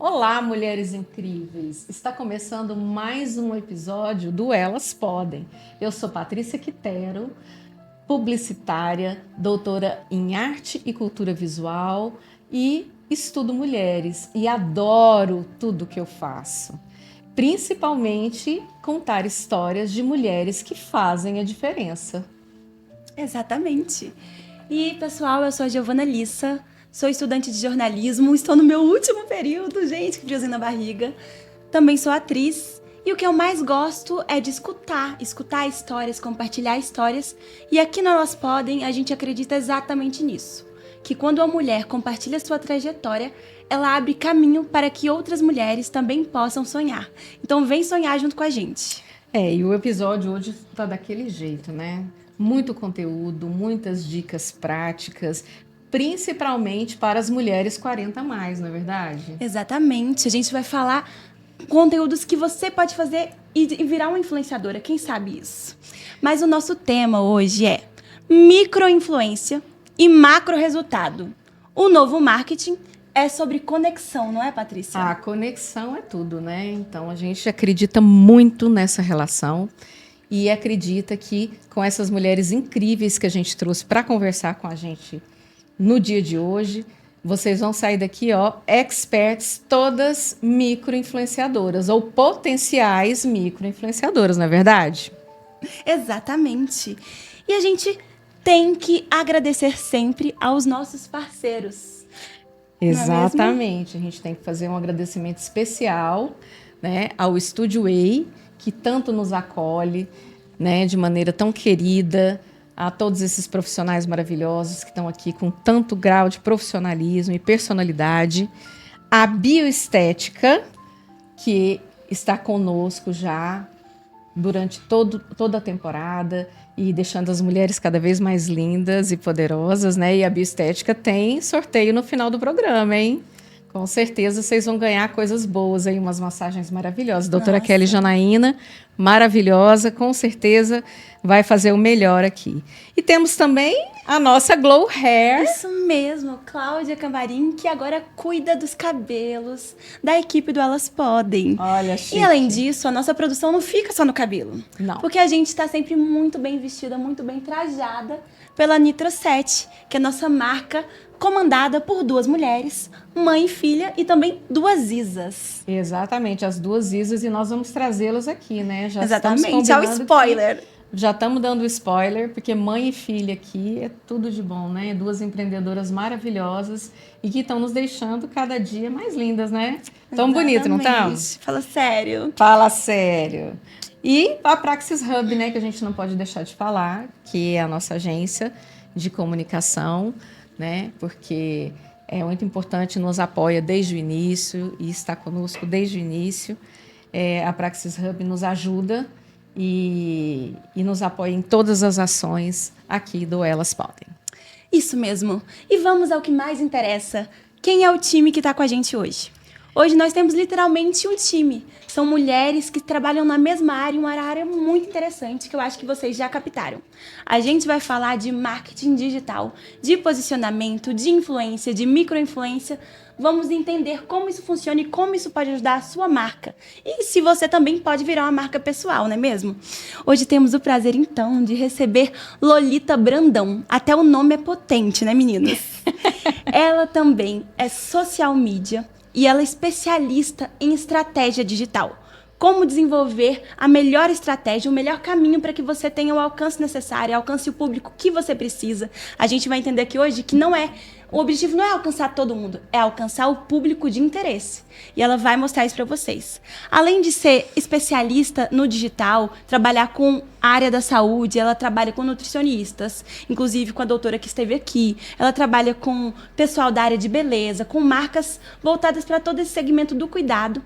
Olá, mulheres incríveis! Está começando mais um episódio do Elas Podem. Eu sou Patrícia Quitero, publicitária, doutora em arte e cultura visual e estudo mulheres e adoro tudo que eu faço. Principalmente contar histórias de mulheres que fazem a diferença. Exatamente. E, pessoal, eu sou a Giovana Lissa, sou estudante de jornalismo, estou no meu último período, gente, que friozinho na barriga. Também sou atriz e o que eu mais gosto é de escutar histórias, compartilhar histórias. E aqui no Elas Podem, a gente acredita exatamente nisso, que quando uma mulher compartilha sua trajetória, ela abre caminho para que outras mulheres também possam sonhar. Então vem sonhar junto com a gente. E o episódio hoje tá daquele jeito, né? Muito conteúdo, muitas dicas práticas, principalmente para as mulheres 40 a mais, não é verdade? Exatamente. A gente vai falar conteúdos que você pode fazer e virar uma influenciadora, quem sabe isso. Mas o nosso tema hoje é microinfluência e macro resultado. O novo marketing é sobre conexão, não é, Patrícia? A conexão é tudo, né? Então a gente acredita muito nessa relação e acredita que com essas mulheres incríveis que a gente trouxe para conversar com a gente no dia de hoje, vocês vão sair daqui, ó, experts, todas micro-influenciadoras ou potenciais micro-influenciadoras, não é verdade? Exatamente. E a gente tem que agradecer sempre aos nossos parceiros. Exatamente. A gente tem que fazer um agradecimento especial, né, ao Estúdio Way, que tanto nos acolhe, né, de maneira tão querida, a todos esses profissionais maravilhosos que estão aqui com tanto grau de profissionalismo e personalidade. A Bioestética, que está conosco já durante toda a temporada e deixando as mulheres cada vez mais lindas e poderosas, né? E a Bioestética tem sorteio no final do programa, hein? Com certeza vocês vão ganhar coisas boas aí, umas massagens maravilhosas. Doutora Nossa. Kelly Janaína, maravilhosa, com certeza vai fazer o melhor aqui. E temos também a nossa Glow Hair. Isso mesmo, Cláudia Camarim, que agora cuida dos cabelos da equipe do Elas Podem. Olha, chique. E além disso, a nossa produção não fica só no cabelo. Não. Porque a gente está sempre muito bem vestida, muito bem trajada pela Nitro 7, que é a nossa marca comandada por duas mulheres, mãe e filha, e também duas Isas. Exatamente, as duas Isas, e nós vamos trazê-las aqui, né? Já Exatamente, ao spoiler. Já estamos dando spoiler, porque mãe e filha aqui é tudo de bom, né? Duas empreendedoras maravilhosas e que estão nos deixando cada dia mais lindas, né? Tão bonito, não estão? Fala sério. Fala sério. E a Praxis Hub, né? Que a gente não pode deixar de falar, que é a nossa agência de comunicação, né? Porque é muito importante, nos apoia desde o início e está conosco desde o início. A Praxis Hub nos ajuda e nos apoia em todas as ações aqui do Elas Podem. Isso mesmo. E vamos ao que mais interessa. Quem é o time que está com a gente hoje? Hoje nós temos literalmente um time. São mulheres que trabalham na mesma área, uma área muito interessante que eu acho que vocês já captaram. A gente vai falar de marketing digital, de posicionamento, de influência, de microinfluência. Vamos entender como isso funciona e como isso pode ajudar a sua marca. E se você também pode virar uma marca pessoal, não é mesmo? Hoje temos o prazer, então, de receber Lolita Brandão. Até o nome é potente, né, meninas? Ela também é social media e ela é especialista em estratégia digital. Como desenvolver a melhor estratégia, o melhor caminho para que você tenha o alcance necessário, alcance o público que você precisa. A gente vai entender aqui hoje que o objetivo não é alcançar todo mundo, é alcançar o público de interesse. E ela vai mostrar isso para vocês. Além de ser especialista no digital, trabalhar com a área da saúde, ela trabalha com nutricionistas, inclusive com a doutora que esteve aqui. Ela trabalha com pessoal da área de beleza, com marcas voltadas para todo esse segmento do cuidado.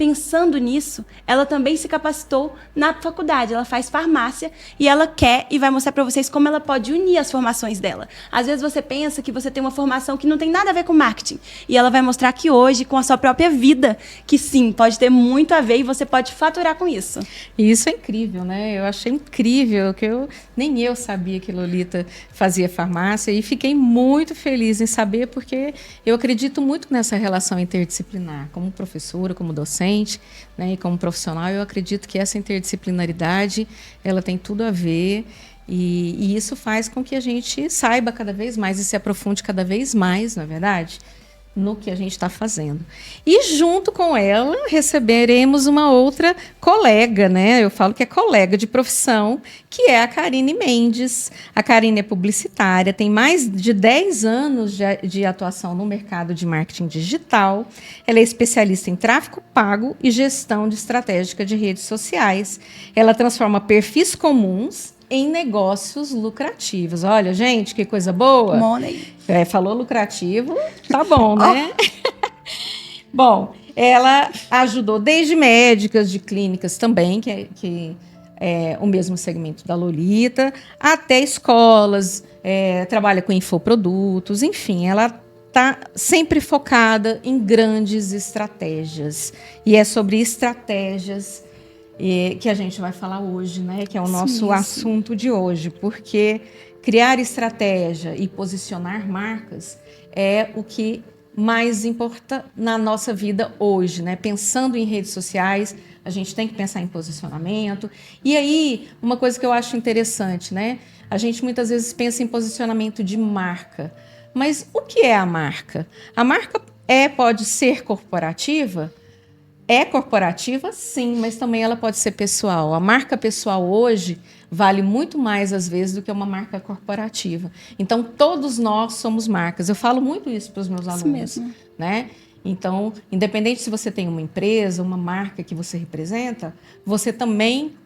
pensando nisso, ela também se capacitou na faculdade. Ela faz farmácia e ela quer e vai mostrar para vocês como ela pode unir as formações dela. Às vezes você pensa que você tem uma formação que não tem nada a ver com marketing. E ela vai mostrar que hoje, com a sua própria vida, que sim, pode ter muito a ver e você pode faturar com isso. E isso é incrível, né? Eu achei incrível, que nem eu sabia que Lolita fazia farmácia e fiquei muito feliz em saber, porque eu acredito muito nessa relação interdisciplinar. Como professora, como docente, né, e como profissional, eu acredito que essa interdisciplinaridade, ela tem tudo a ver, e isso faz com que a gente saiba cada vez mais e se aprofunde cada vez mais, na verdade, no que a gente está fazendo. E junto com ela receberemos uma outra colega, né? Eu falo que é colega de profissão, que é a Karine Mendes. A Karine é publicitária, tem mais de 10 anos de atuação no mercado de marketing digital. Ela é especialista em tráfego pago e gestão de estratégica de redes sociais. Ela transforma perfis comuns em negócios lucrativos. Olha, gente, que coisa boa. Money. Falou lucrativo, tá bom, né? Bom, ela ajudou desde médicas de clínicas também, que é o mesmo segmento da Lolita, até escolas, trabalha com infoprodutos, enfim, ela está sempre focada em grandes estratégias. E é sobre estratégias que a gente vai falar hoje, né? Que é o nosso assunto de hoje, porque criar estratégia e posicionar marcas é o que mais importa na nossa vida hoje, né? Pensando em redes sociais, a gente tem que pensar em posicionamento. E aí, uma coisa que eu acho interessante, né? A gente muitas vezes pensa em posicionamento de marca. Mas o que é a marca? A marca pode ser corporativa? É corporativa, sim, mas também ela pode ser pessoal. A marca pessoal hoje vale muito mais, às vezes, do que uma marca corporativa. Então, todos nós somos marcas. Eu falo muito isso para os meus alunos. Isso mesmo. Né? Então, independente se você tem uma empresa, uma marca que você representa, você também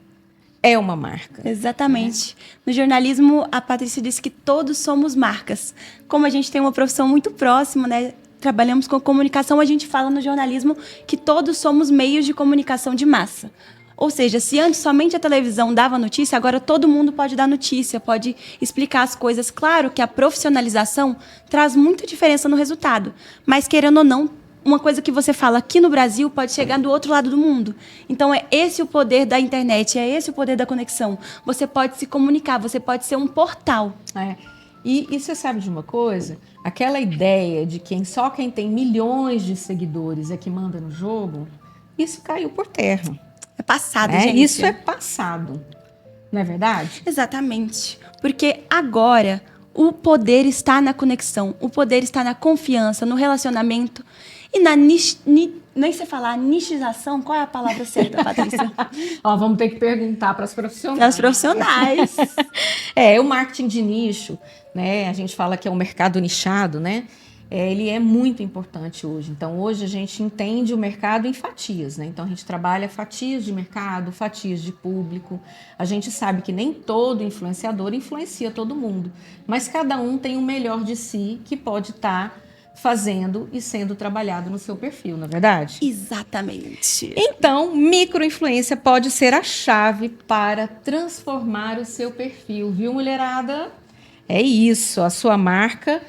é uma marca. Exatamente. No jornalismo, a Patrícia disse que todos somos marcas. Como a gente tem uma profissão muito próxima, né? Trabalhamos com comunicação, a gente fala no jornalismo que todos somos meios de comunicação de massa. Ou seja, se antes somente a televisão dava notícia, agora todo mundo pode dar notícia, pode explicar as coisas. Claro que a profissionalização traz muita diferença no resultado, mas querendo ou não, uma coisa que você fala aqui no Brasil pode chegar do outro lado do mundo. Então, é esse o poder da internet, é esse o poder da conexão. Você pode se comunicar, você pode ser um portal. E você sabe de uma coisa? Aquela ideia de só quem tem milhões de seguidores é que manda no jogo, isso caiu por terra. É passado, gente. Isso é passado, não é verdade? Exatamente. Porque agora o poder está na conexão, o poder está na confiança, no relacionamento e na nem sei falar, nichização. Qual é a palavra certa, Patrícia? Vamos ter que perguntar para as profissionais. Para os profissionais. O marketing de nicho, né? A gente fala que é um mercado nichado, né? Ele é muito importante hoje. Então, hoje a gente entende o mercado em fatias, né? Então, a gente trabalha fatias de mercado, fatias de público. A gente sabe que nem todo influenciador influencia todo mundo, mas cada um tem o melhor de si que pode estar fazendo e sendo trabalhado no seu perfil, não é verdade? Exatamente. Então, microinfluência pode ser a chave para transformar o seu perfil, viu, mulherada? É isso, a sua marca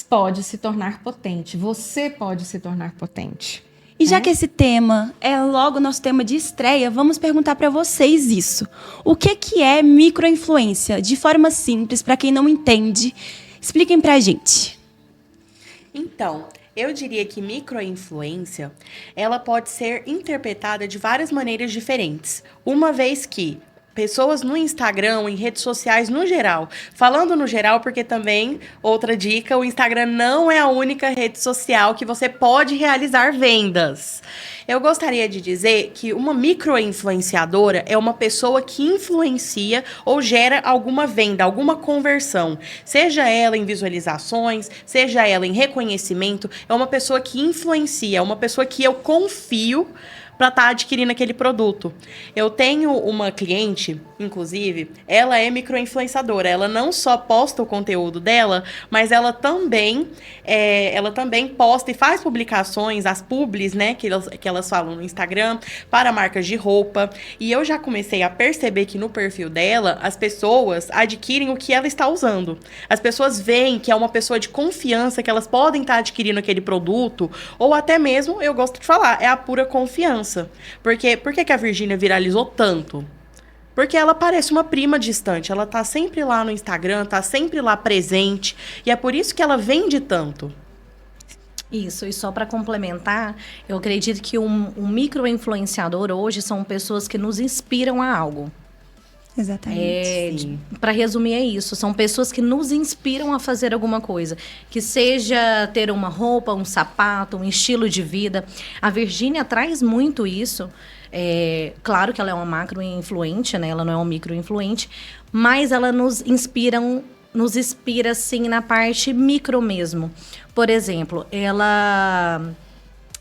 pode se tornar potente, você pode se tornar potente. E já que esse tema é logo nosso tema de estreia, vamos perguntar para vocês isso. O que é microinfluência? De forma simples, para quem não entende, expliquem para a gente. Então, eu diria que microinfluência, ela pode ser interpretada de várias maneiras diferentes, uma vez que pessoas no Instagram, em redes sociais no geral. Falando no geral, porque também, outra dica, o Instagram não é a única rede social que você pode realizar vendas. Eu gostaria de dizer que uma microinfluenciadora é uma pessoa que influencia ou gera alguma venda, alguma conversão. Seja ela em visualizações, seja ela em reconhecimento, é uma pessoa que influencia, é uma pessoa que eu confio para estar adquirindo aquele produto. Eu tenho uma cliente, inclusive, ela é micro-influenciadora. Ela não só posta o conteúdo dela, mas ela também posta e faz publicações, as publis, né, que elas falam no Instagram, para marcas de roupa. E eu já comecei a perceber que no perfil dela, as pessoas adquirem o que ela está usando. As pessoas veem que é uma pessoa de confiança, que elas podem estar adquirindo aquele produto, ou até mesmo, eu gosto de falar, é a pura confiança. Porque por que a Virgínia viralizou tanto? Porque ela parece uma prima distante. Ela tá sempre lá no Instagram, tá sempre lá presente. E é por isso que ela vende tanto. Isso, e só para complementar, eu acredito que um micro-influenciador hoje são pessoas que nos inspiram a algo. Exatamente. Para resumir, é isso. São pessoas que nos inspiram a fazer alguma coisa. Que seja ter uma roupa, um sapato, um estilo de vida. A Virgínia traz muito isso. Claro que ela é uma macro-influente, né? Ela não é uma micro-influente. Mas ela nos inspira, sim, na parte micro mesmo. Por exemplo, ela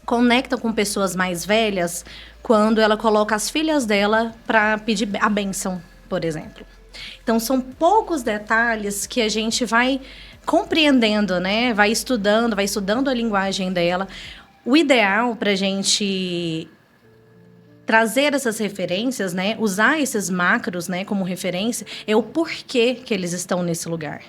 conecta com pessoas mais velhas quando ela coloca as filhas dela para pedir a bênção, por exemplo. Então, são poucos detalhes que a gente vai compreendendo, né? Vai estudando a linguagem dela. O ideal para a gente trazer essas referências, né? Usar esses macros, né, como referência, é o porquê que eles estão nesse lugar.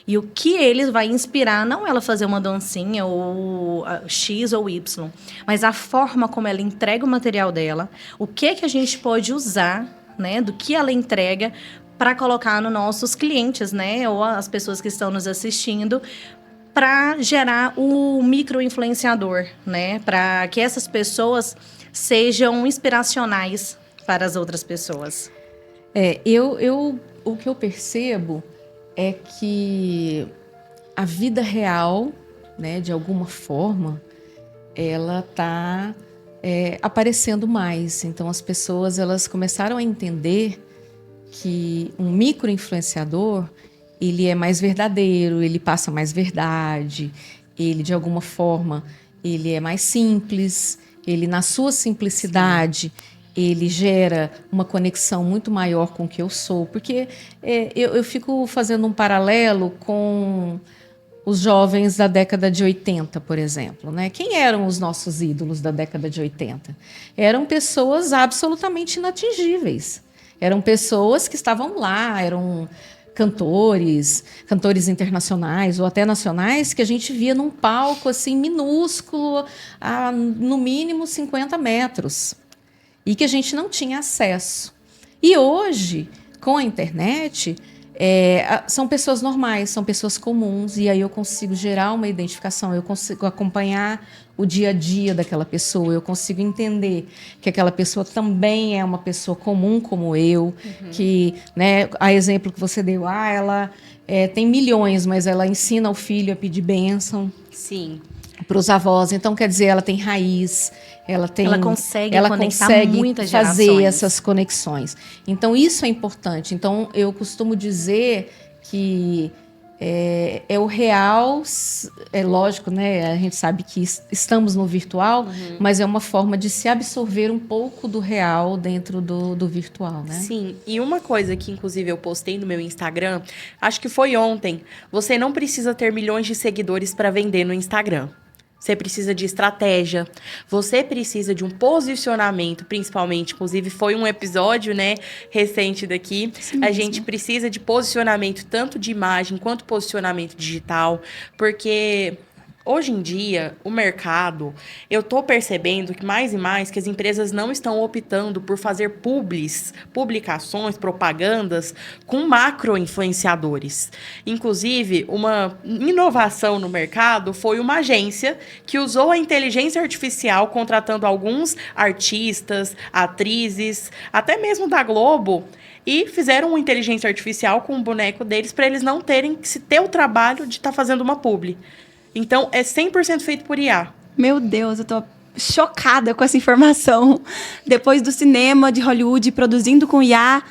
E o que eles vai inspirar, não ela fazer uma dancinha ou X ou Y, mas a forma como ela entrega o material dela, o que a gente pode usar, né, do que ela entrega para colocar nos nossos clientes, né, ou as pessoas que estão nos assistindo, para gerar o micro-influenciador, né, para que essas pessoas sejam inspiracionais para as outras pessoas. O que eu percebo é que a vida real, né, de alguma forma, ela está aparecendo mais. Então, as pessoas elas começaram a entender que um micro-influenciador, ele é mais verdadeiro, ele passa mais verdade, ele, de alguma forma, ele é mais simples, ele, na sua simplicidade, ele gera uma conexão muito maior com o que eu sou. Porque eu fico fazendo um paralelo com os jovens da década de 80, por exemplo, né? Quem eram os nossos ídolos da década de 80? Eram pessoas absolutamente inatingíveis. Eram pessoas que estavam lá, eram cantores internacionais ou até nacionais, que a gente via num palco assim minúsculo, a no mínimo 50 metros. E que a gente não tinha acesso. E hoje, com a internet, são pessoas normais, são pessoas comuns, e aí eu consigo gerar uma identificação, eu consigo acompanhar o dia a dia daquela pessoa, eu consigo entender que aquela pessoa também é uma pessoa comum como eu, que, né, a exemplo que você deu, ela tem milhões, mas ela ensina o filho a pedir bênção. Sim. Para os avós. Então, quer dizer, ela tem raiz, ela consegue muitas fazer gerações. essas conexões. Então, isso é importante. Então, eu costumo dizer que é o real, é lógico, né? A gente sabe que estamos no virtual, mas é uma forma de se absorver um pouco do real dentro do virtual, né? Sim, e uma coisa que inclusive eu postei no meu Instagram, acho que foi ontem, você não precisa ter milhões de seguidores para vender no Instagram. Você precisa de estratégia, você precisa de um posicionamento, principalmente, inclusive foi um episódio, né, recente daqui. A gente precisa de posicionamento tanto de imagem quanto posicionamento digital, porque hoje em dia, o mercado, eu tô percebendo que mais e mais que as empresas não estão optando por fazer publicações, propagandas com macro-influenciadores. Inclusive, uma inovação no mercado foi uma agência que usou a inteligência artificial contratando alguns artistas, atrizes, até mesmo da Globo, e fizeram uma inteligência artificial com o boneco deles para eles não terem que se ter o trabalho de estar fazendo uma publi. Então, é 100% feito por IA. Meu Deus, eu tô chocada com essa informação. Depois do cinema de Hollywood produzindo com IA,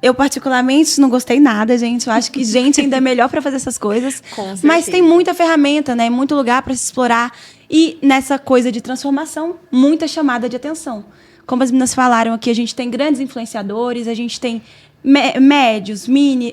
Eu, particularmente, não gostei nada, gente. Eu acho que gente ainda é melhor para fazer essas coisas. Com Mas certeza. tem muita ferramenta, né? Muito lugar para se explorar. E nessa coisa de transformação, muita chamada de atenção. Como as meninas falaram aqui, a gente tem grandes influenciadores, a gente tem médios,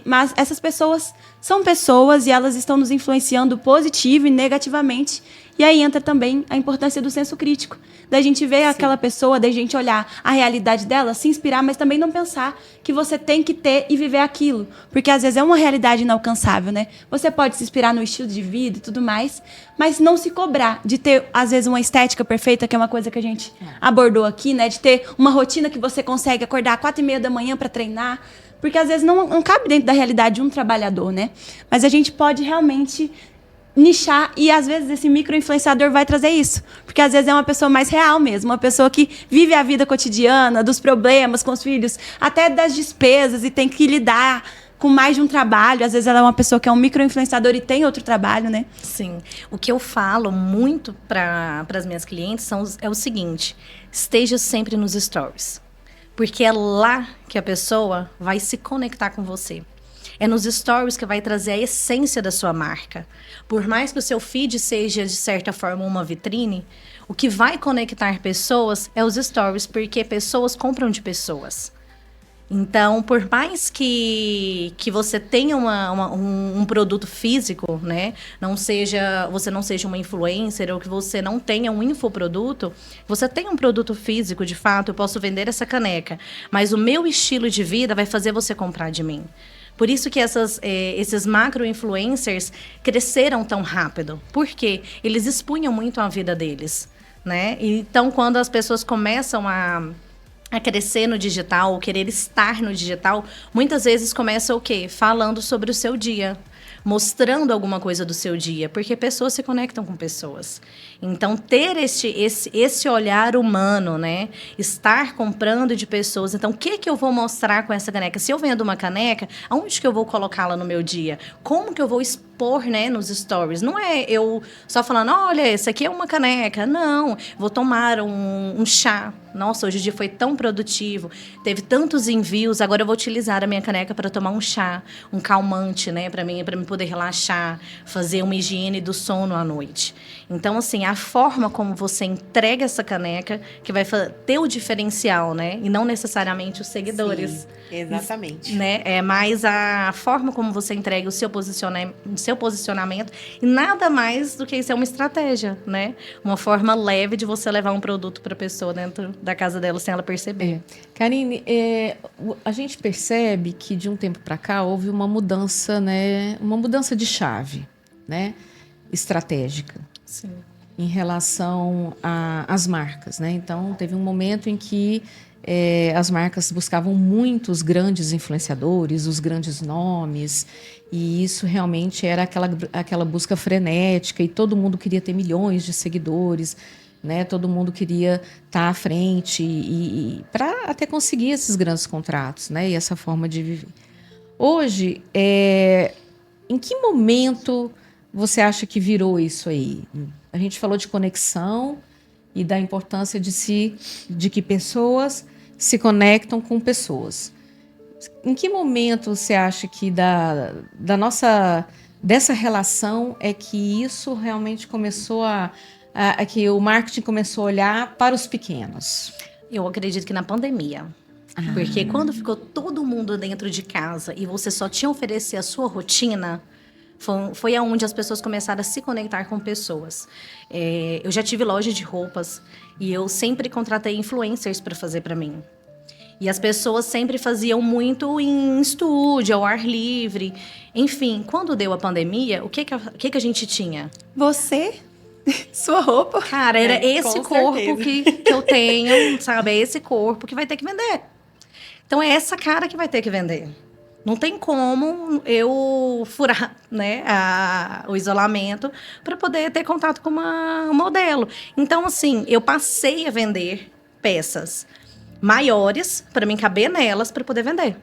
mas essas pessoas são pessoas e elas estão nos influenciando positivo e negativamente. E aí entra também a importância do senso crítico, da gente ver aquela pessoa, da gente olhar a realidade dela, se inspirar, mas também não pensar que você tem que ter e viver aquilo, porque às vezes é uma realidade inalcançável, né? Você pode se inspirar no estilo de vida e tudo mais, mas não se cobrar de ter, às vezes, uma estética perfeita, que é uma coisa que a gente abordou aqui, né? De ter uma rotina que você consegue acordar às 4h30 da manhã para treinar, porque às vezes não cabe dentro da realidade de um trabalhador, né? Mas a gente pode realmente nichar, e às vezes esse micro-influenciador vai trazer isso, porque às vezes é uma pessoa mais real mesmo, uma pessoa que vive a vida cotidiana, dos problemas com os filhos, até das despesas, e tem que lidar com mais de um trabalho. Às vezes ela é uma pessoa que é um micro-influenciador e tem outro trabalho, né? Sim. O que eu falo muito para as minhas clientes é o seguinte: esteja sempre nos stories, porque é lá que a pessoa vai se conectar com você. É nos stories que vai trazer a essência da sua marca. Por mais que o seu feed seja, de certa forma, uma vitrine, o que vai conectar pessoas é os stories, porque pessoas compram de pessoas. Então, por mais que você tenha um produto físico, né? Você não seja uma influencer, ou que você não tenha um infoproduto, você tem um produto físico, de fato, eu posso vender essa caneca, mas o meu estilo de vida vai fazer você comprar de mim. Por isso que esses macro-influencers cresceram tão rápido. Porque eles expunham muito a vida deles, né? Então, quando as pessoas começam a crescer no digital, ou querer estar no digital, muitas vezes começa o quê? Falando sobre o seu dia, mostrando alguma coisa do seu dia, porque pessoas se conectam com pessoas. Então, ter esse olhar humano, né? Estar comprando de pessoas. Então, o que eu vou mostrar com essa caneca? Se eu vendo uma caneca, aonde que eu vou colocá-la no meu dia? Como que eu vou expor, né, nos stories? Não é eu só falando, olha, essa aqui é uma caneca. Não, vou tomar um chá. Nossa, hoje o dia foi tão produtivo, teve tantos envios, agora eu vou utilizar a minha caneca para tomar um chá, um calmante, né, para mim poder relaxar, fazer uma higiene do sono à noite. Então, assim, a forma como você entrega essa caneca que vai ter o diferencial, né, e não necessariamente os seguidores. Sim, exatamente. Né? É mais a forma como você entrega o seu posicionamento, e nada mais do que isso é uma estratégia, né? Uma forma leve de você levar um produto para a pessoa dentro da casa dela sem ela perceber. Karine, a gente percebe que de um tempo para cá houve uma mudança, né? Uma mudança de chave, né? Estratégica. Sim. Em relação às marcas, né? Então, teve um momento em que as marcas buscavam muito os grandes influenciadores, os grandes nomes, e isso realmente era aquela busca frenética, e todo mundo queria ter milhões de seguidores, né? Todo mundo queria estar à frente e para até conseguir esses grandes contratos, né? E essa forma de viver. Hoje, em que momento você acha que virou isso aí? A gente falou de conexão e da importância de que pessoas se conectam com pessoas. Em que momento você acha que dessa relação é que isso realmente começou que o marketing começou a olhar para os pequenos? Eu acredito que na pandemia. Porque quando ficou todo mundo dentro de casa e você só tinha a oferecer a sua rotina, foi aonde as pessoas começaram a se conectar com pessoas. Eu já tive loja de roupas e eu sempre contratei influencers para fazer para mim. E as pessoas sempre faziam muito em estúdio, ao ar livre. Enfim, quando deu a pandemia, o que a gente tinha? Você, sua roupa. Cara, era esse corpo que eu tenho, sabe? É esse corpo que vai ter que vender. Então, é essa cara que vai ter que vender. Não tem como eu furar, né, o isolamento para poder ter contato com uma modelo. Então, assim, eu passei a vender peças maiores para mim caber nelas para poder vender.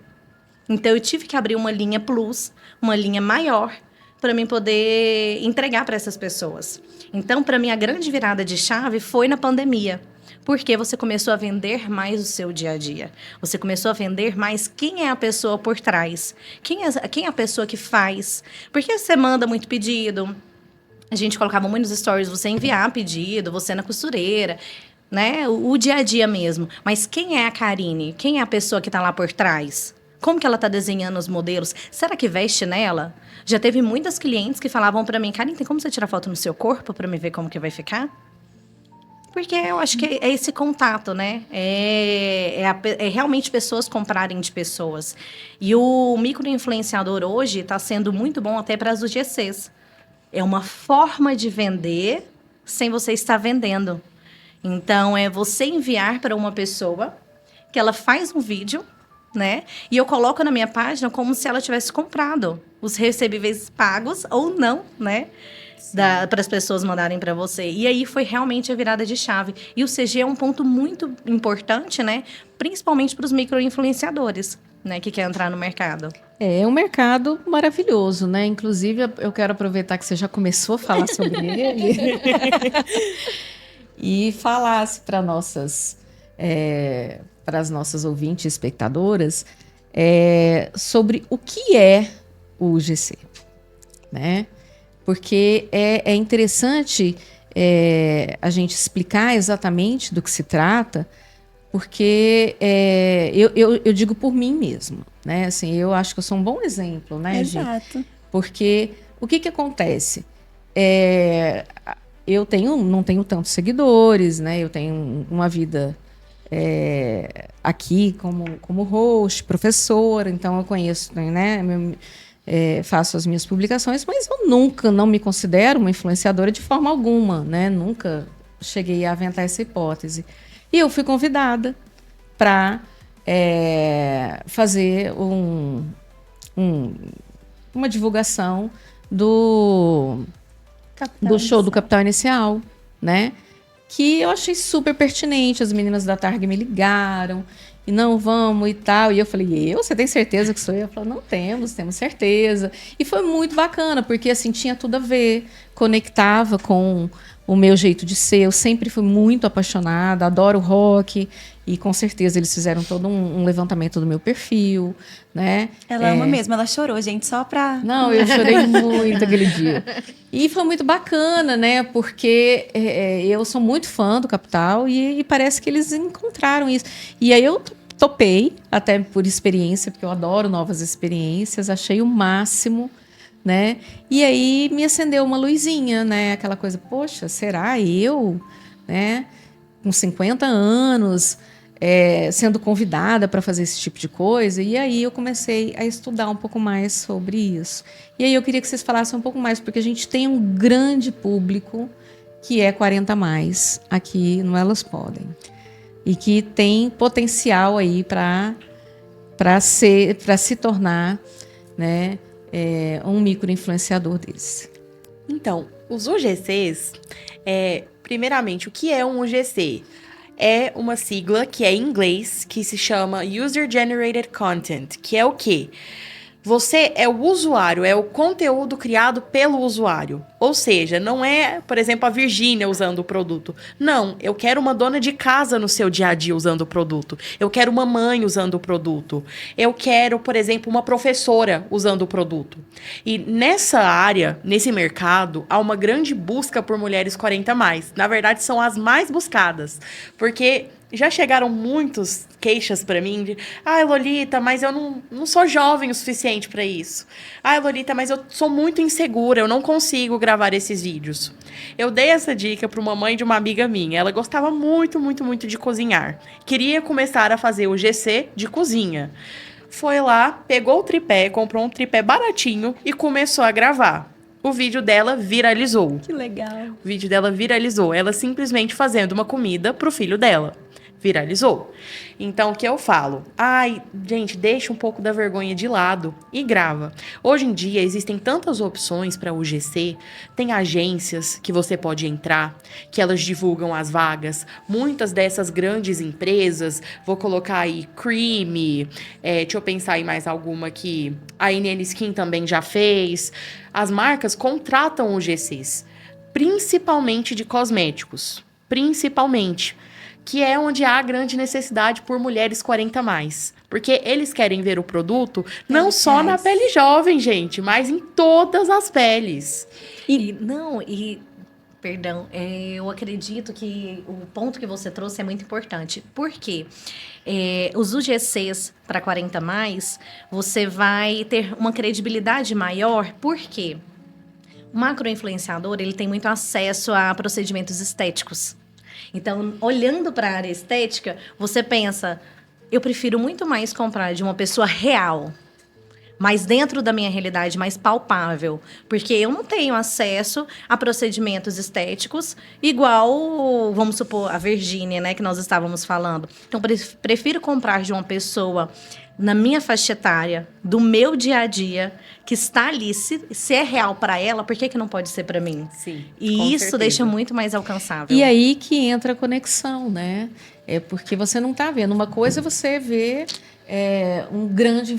Então, eu tive que abrir uma linha plus, uma linha maior, para mim poder entregar para essas pessoas. Então, para mim, a grande virada de chave foi na pandemia. Porque você começou a vender mais o seu dia a dia. Você começou a vender mais quem é a pessoa por trás. Quem é a pessoa que faz. Porque você manda muito pedido. A gente colocava muito nos stories, você enviar pedido, você na costureira, né? O dia a dia mesmo. Mas quem é a Karine? Quem é a pessoa que está lá por trás? Como que ela está desenhando os modelos? Será que veste nela? Já teve muitas clientes que falavam para mim, Karine, tem como você tirar foto no seu corpo para me ver como que vai ficar? Porque eu acho que é esse contato, né? É realmente pessoas comprarem de pessoas. E o microinfluenciador hoje está sendo muito bom até para as UGCs. É uma forma de vender sem você estar vendendo. Então, é você enviar para uma pessoa que ela faz um vídeo, né? E eu coloco na minha página como se ela tivesse comprado os recebíveis pagos ou não, né? Para as pessoas mandarem para você. E aí foi realmente a virada de chave. E o CG é um ponto muito importante, né? Principalmente para os micro-influenciadores, né? Que quer entrar no mercado. É um mercado maravilhoso, né? Inclusive, eu quero aproveitar que você já começou a falar sobre ele e falasse para as nossas ouvintes e espectadoras sobre o que é o UGC, né? Porque é interessante a gente explicar exatamente do que se trata, porque eu digo por mim mesma, né? Assim, eu acho que eu sou um bom exemplo, né, Exato. Gi? Porque o que acontece? Eu não tenho tantos seguidores, né? Eu tenho uma vida aqui como host, professora, então eu conheço, né? Faço as minhas publicações, mas eu nunca não me considero uma influenciadora de forma alguma, né? Nunca cheguei a aventar essa hipótese. E eu fui convidada para fazer uma divulgação do show do Capital Inicial, né? Que eu achei super pertinente. As meninas da Targ me ligaram e não, vamos e tal. E eu falei, você tem certeza que sou eu? Ela falou, não, temos certeza. E foi muito bacana, porque assim, tinha tudo a ver, conectava com o meu jeito de ser. Eu sempre fui muito apaixonada, adoro rock, e com certeza eles fizeram todo um levantamento do meu perfil, né? Ela ama mesmo, ela chorou, gente, só pra... Não, eu chorei muito aquele dia. E foi muito bacana, né? Porque eu sou muito fã do Capital e parece que eles encontraram isso. E aí eu topei, até por experiência, porque eu adoro novas experiências, achei o máximo, né? E aí me acendeu uma luzinha, né? Aquela coisa, poxa, será eu, né? Com 50 anos, sendo convidada para fazer esse tipo de coisa. E aí eu comecei a estudar um pouco mais sobre isso. E aí eu queria que vocês falassem um pouco mais, porque a gente tem um grande público que é 40+, aqui no Elas Podem. E que tem potencial aí para se tornar, né, um micro-influenciador desse. Então, os UGCs, primeiramente, o que é um UGC? É uma sigla que é em inglês, que se chama User Generated Content, que é o quê? Você é o usuário, é o conteúdo criado pelo usuário. Ou seja, não é, por exemplo, a Virgínia usando o produto. Não, eu quero uma dona de casa no seu dia a dia usando o produto. Eu quero uma mãe usando o produto. Eu quero, por exemplo, uma professora usando o produto. E nessa área, nesse mercado, há uma grande busca por mulheres 40+. Na verdade, são as mais buscadas. Porque já chegaram muitas queixas para mim de Lolita, mas eu não sou jovem o suficiente para isso. Lolita, mas eu sou muito insegura, eu não consigo gravar esses vídeos. Eu dei essa dica para uma mãe de uma amiga minha. Ela gostava muito, muito, muito de cozinhar. Queria começar a fazer o GC de cozinha. Foi lá, pegou o tripé, comprou um tripé baratinho e começou a gravar. O vídeo dela viralizou. Que legal. O vídeo dela viralizou. Ela simplesmente fazendo uma comida pro filho dela. Viralizou. Então, o que eu falo? Gente, deixa um pouco da vergonha de lado e grava. Hoje em dia, existem tantas opções para o UGC. Tem agências que você pode entrar, que elas divulgam as vagas. Muitas dessas grandes empresas, vou colocar aí Creamy, deixa eu pensar em mais alguma que a NN Skin também já fez. As marcas contratam UGCs, principalmente de cosméticos. Principalmente. que é onde há grande necessidade por mulheres 40 mais. Porque eles querem ver o produto não só na pele jovem, gente, mas em todas as peles. Perdão, eu acredito que o ponto que você trouxe é muito importante. Por quê? Os UGCs para 40 mais, você vai ter uma credibilidade maior. Por quê? O macroinfluenciador, ele tem muito acesso a procedimentos estéticos. Então, olhando para a área estética, você pensa, eu prefiro muito mais comprar de uma pessoa real, mas dentro da minha realidade, mais palpável. Porque eu não tenho acesso a procedimentos estéticos igual, vamos supor, a Virgínia, né, que nós estávamos falando. Então, prefiro comprar de uma pessoa na minha faixa etária, do meu dia a dia, que está ali. Se é real para ela, por que não pode ser para mim? Sim, e isso certeza. Deixa muito mais alcançável. E aí que entra a conexão, né? É porque você não está vendo. Uma coisa é você ver um grande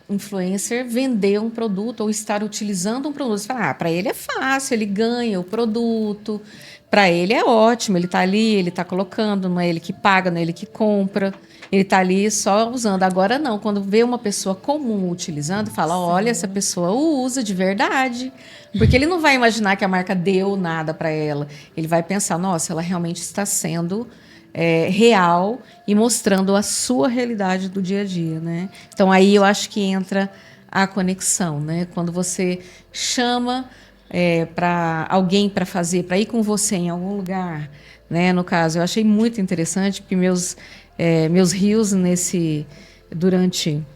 influencer vender um produto ou estar utilizando um produto. Você fala, para ele é fácil, ele ganha o produto, para ele é ótimo, ele está ali, ele está colocando, não é ele que paga, não é ele que compra. Ele está ali só usando. Agora não, quando vê uma pessoa comum utilizando, fala, sim, olha, essa pessoa usa de verdade. Porque ele não vai imaginar que a marca deu nada para ela. Ele vai pensar, nossa, ela realmente está sendo real e mostrando a sua realidade do dia a dia, né? Então aí eu acho que entra a conexão, né? Quando você chama para alguém para fazer, para ir com você em algum lugar, né? No caso, eu achei muito interessante, porque meus reels durante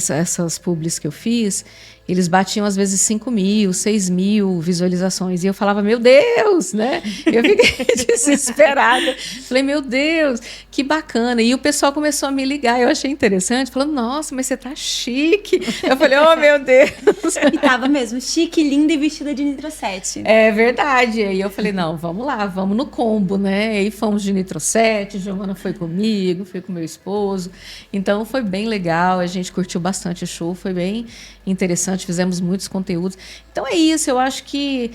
essas publis que eu fiz, eles batiam às vezes 5.000, 6.000 visualizações. E eu falava, meu Deus, né? Eu fiquei desesperada. Falei, meu Deus, que bacana. E o pessoal começou a me ligar. Eu achei interessante, falando, nossa, mas você tá chique. Eu falei, oh, meu Deus. E tava mesmo, chique, linda e vestida de Nitro 7. É verdade. E aí eu falei, não, vamos lá, vamos no combo, né? E aí fomos de Nitro 7, Giovana foi comigo, foi com meu esposo. Então foi bem legal, a gente curtiu bastante o show, foi bem interessante, fizemos muitos conteúdos. Então é isso, eu acho que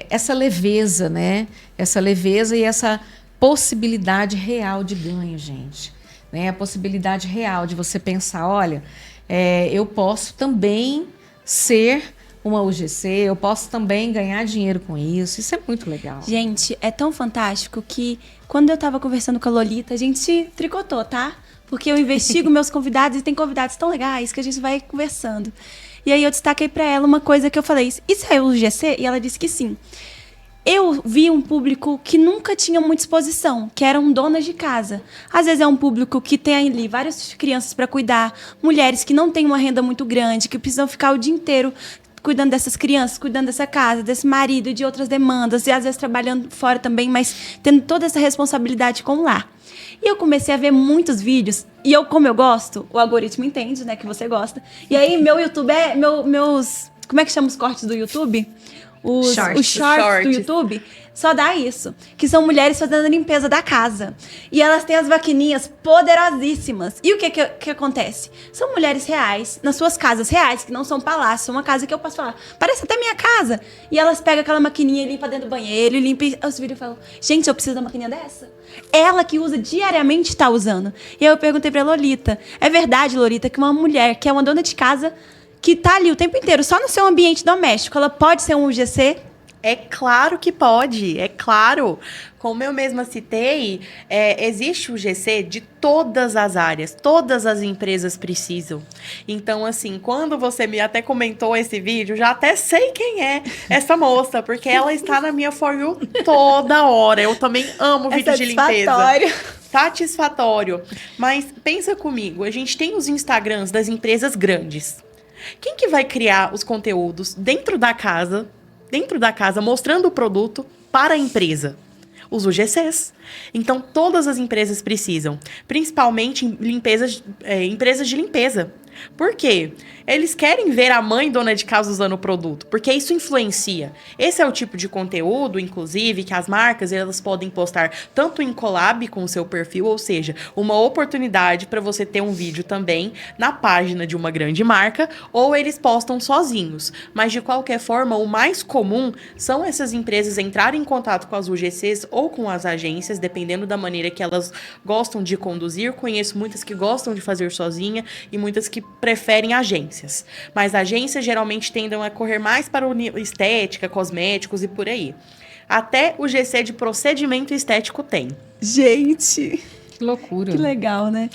essa leveza, né? Essa leveza e essa possibilidade real de ganho, gente. Né? A possibilidade real de você pensar, olha, eu posso também ser uma UGC, eu posso também ganhar dinheiro com isso. Isso é muito legal. Gente, é tão fantástico que quando eu estava conversando com a Lolita, a gente tricotou, tá? Porque eu investigo meus convidados e tem convidados tão legais que a gente vai conversando. E aí eu destaquei para ela uma coisa que eu falei, isso é UGC? E ela disse que sim. Eu vi um público que nunca tinha muita exposição, que eram donas de casa. Às vezes é um público que tem ali várias crianças para cuidar, mulheres que não têm uma renda muito grande, que precisam ficar o dia inteiro cuidando dessas crianças, cuidando dessa casa, desse marido e de outras demandas, e às vezes trabalhando fora também, mas tendo toda essa responsabilidade com o lar. E eu comecei a ver muitos vídeos, e eu, como eu gosto, o algoritmo entende, né, que você gosta. E aí, meu YouTube meus... Como é que chama os cortes do YouTube? Os shorts do YouTube só dá isso. Que são mulheres fazendo a limpeza da casa. E elas têm as maquininhas poderosíssimas. E o que acontece? São mulheres reais, nas suas casas reais, que não são palácios. Uma casa que eu posso falar, parece até minha casa. E elas pegam aquela maquininha e limpam dentro do banheiro. E limpam os vídeos e falam, gente, eu preciso da maquininha dessa? Ela que usa diariamente está usando. E aí eu perguntei pra Lolita, é verdade, Lolita, que uma mulher que é uma dona de casa, que tá ali o tempo inteiro, só no seu ambiente doméstico, ela pode ser um UGC? É claro que pode, é claro. Como eu mesma citei, existe o UGC de todas as áreas, todas as empresas precisam. Então, assim, quando você me até comentou esse vídeo, já até sei quem é essa moça, porque ela está na minha For You toda hora. Eu também amo vídeo de limpeza. Satisfatório. Mas pensa comigo, a gente tem os Instagrams das empresas grandes. Quem que vai criar os conteúdos dentro da casa, mostrando o produto para a empresa? Os UGCs. Então, todas as empresas precisam, principalmente empresas de limpeza. Por quê? Eles querem ver a mãe dona de casa usando o produto, porque isso influencia. Esse é o tipo de conteúdo, inclusive, que as marcas elas podem postar tanto em collab com o seu perfil, ou seja, uma oportunidade para você ter um vídeo também na página de uma grande marca, ou eles postam sozinhos. Mas, de qualquer forma, o mais comum são essas empresas entrarem em contato com as UGCs ou com as agências, dependendo da maneira que elas gostam de conduzir. Conheço muitas que gostam de fazer sozinha e muitas que preferem agências. Mas agências geralmente tendem a correr mais para estética, cosméticos e por aí. Até o GC de procedimento estético tem. Gente, Que loucura. que legal, né?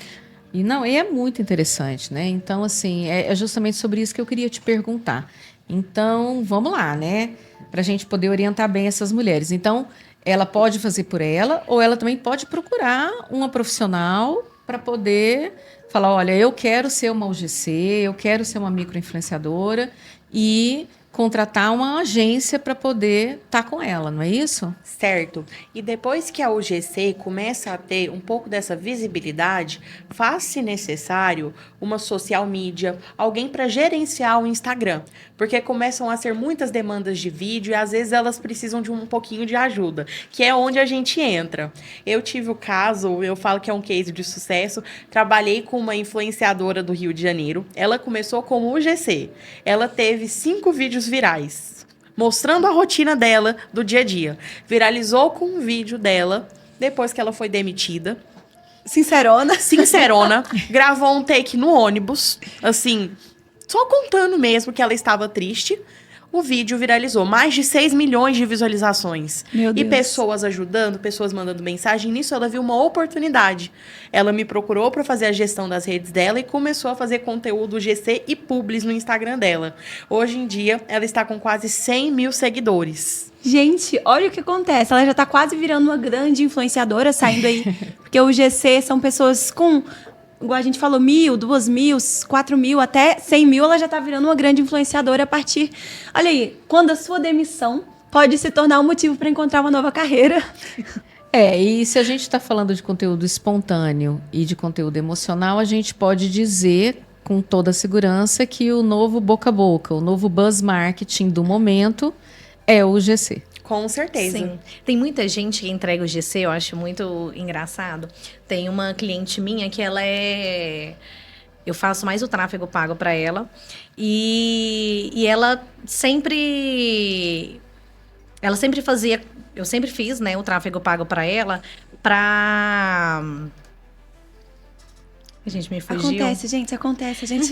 E não, e é muito interessante, né? Então, assim, é justamente sobre isso que eu queria te perguntar. Então, vamos lá, né? Para a gente poder orientar bem essas mulheres. Então, ela pode fazer por ela ou ela também pode procurar uma profissional para poder falar, olha, eu quero ser uma UGC, eu quero ser uma microinfluenciadora e contratar uma agência para poder estar com ela, não é isso? Certo. E depois que a UGC começa a ter um pouco dessa visibilidade, faz-se necessário uma social media, alguém para gerenciar o Instagram. Porque começam a ser muitas demandas de vídeo e às vezes elas precisam de um pouquinho de ajuda, que é onde a gente entra. Eu tive o caso, eu falo que é um case de sucesso, trabalhei com uma influenciadora do Rio de Janeiro. Ela começou como UGC. Ela teve 5 vídeos virais, mostrando a rotina dela do dia a dia. Viralizou com um vídeo dela, depois que ela foi demitida. Sincerona, gravou um take no ônibus, assim, só contando mesmo que ela estava triste. O vídeo viralizou, mais de 6 milhões de visualizações. Meu E Deus. pessoas ajudando, pessoas mandando mensagem. Nisso ela viu uma oportunidade. Ela me procurou para fazer a gestão das redes dela e começou a fazer conteúdo GC e publis no Instagram dela. Hoje em dia, ela está com quase 100 mil seguidores. Gente, olha o que acontece. Ela já tá quase virando uma grande influenciadora saindo aí. Porque o GC são pessoas com, igual a gente falou, 1.000, 2.000, 4.000, até 100.000. Ela já tá virando uma grande influenciadora a partir... Olha aí, quando a sua demissão pode se tornar um motivo para encontrar uma nova carreira. E se a gente está falando de conteúdo espontâneo e de conteúdo emocional, a gente pode dizer com toda a segurança que o novo boca a boca, o novo buzz marketing do momento é o GC. Com certeza. Sim. Tem muita gente que entrega o GC, eu acho muito engraçado. Tem uma cliente minha que ela é... Eu faço mais o tráfego pago para ela. E ela sempre... Ela sempre fazia... Eu sempre fiz, né, o tráfego pago para ela pra... A gente me fugiu. Acontece, gente, acontece. A gente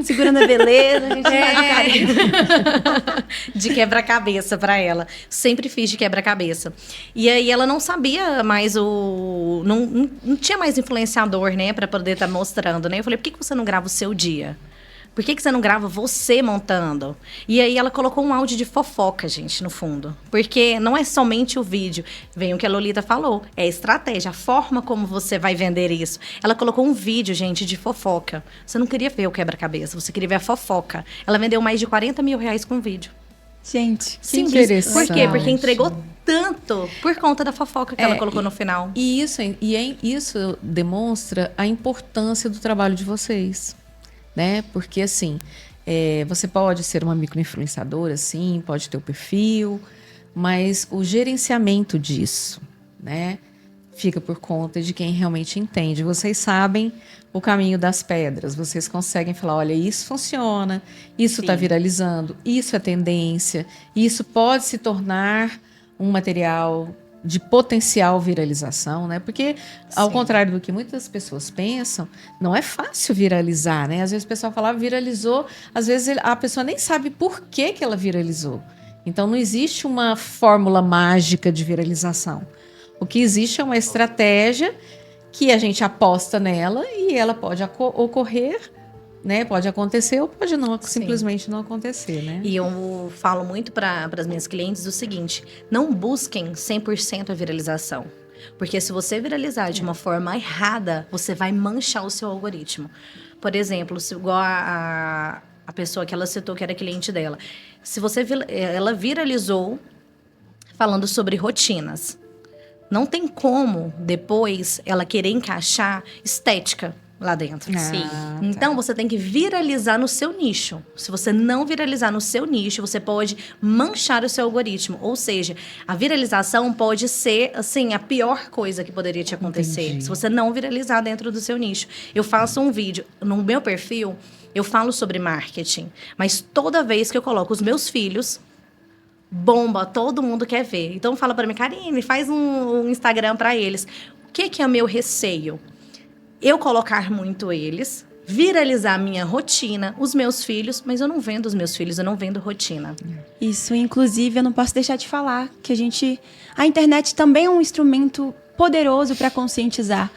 segurando a beleza, a gente vai no carinho. De quebra-cabeça para ela. Sempre fiz de quebra-cabeça. E aí ela não sabia mais o... Não tinha mais influenciador, né? Para poder estar mostrando, né? Eu falei, por que você não grava o seu dia? Por que você não grava você montando? E aí ela colocou um áudio de fofoca, gente, no fundo. Porque não é somente o vídeo. Vem o que a Lolita falou. É a estratégia, a forma como você vai vender isso. Ela colocou um vídeo, gente, de fofoca. Você não queria ver o quebra-cabeça, você queria ver a fofoca. Ela vendeu mais de 40 mil reais com o vídeo. Gente, Que interessante. Por quê? Porque entregou tanto por conta da fofoca que ela colocou no final. E isso demonstra a importância do trabalho de vocês, né? Porque, assim, você pode ser uma microinfluenciadora, sim, pode ter o perfil, mas o gerenciamento disso, né, fica por conta de quem realmente entende. Vocês sabem o caminho das pedras, vocês conseguem falar, olha, isso funciona, isso está viralizando, isso é tendência, isso pode se tornar um material de potencial viralização, né? Porque, ao contrário do que muitas pessoas pensam, não é fácil viralizar, né? Às vezes o pessoal fala, viralizou, às vezes a pessoa nem sabe por que ela viralizou. Então, não existe uma fórmula mágica de viralização. O que existe é uma estratégia que a gente aposta nela e ela pode ocorrer, né? Pode acontecer ou pode não, simplesmente não acontecer, né? E eu falo muito para as minhas clientes o seguinte: não busquem 100% a viralização. Porque se você viralizar de uma forma errada, você vai manchar o seu algoritmo. Por exemplo, se igual a pessoa que ela citou, que era cliente dela. Se ela viralizou falando sobre rotinas. Não tem como, depois, ela querer encaixar estética. lá dentro. Sim. Então, você tem que viralizar no seu nicho. Se você não viralizar no seu nicho, você pode manchar o seu algoritmo. Ou seja, a viralização pode ser, assim, a pior coisa que poderia te acontecer. Entendi. Se você não viralizar dentro do seu nicho. Eu faço um vídeo no meu perfil, eu falo sobre marketing. Mas toda vez que eu coloco os meus filhos, bomba, todo mundo quer ver. Então, fala para mim, Karine, faz um Instagram para eles. O que é o meu receio? Eu colocar muito eles, viralizar a minha rotina, os meus filhos, mas eu não vendo os meus filhos, eu não vendo rotina. Isso, inclusive, eu não posso deixar de falar que a internet também é um instrumento poderoso para conscientizar.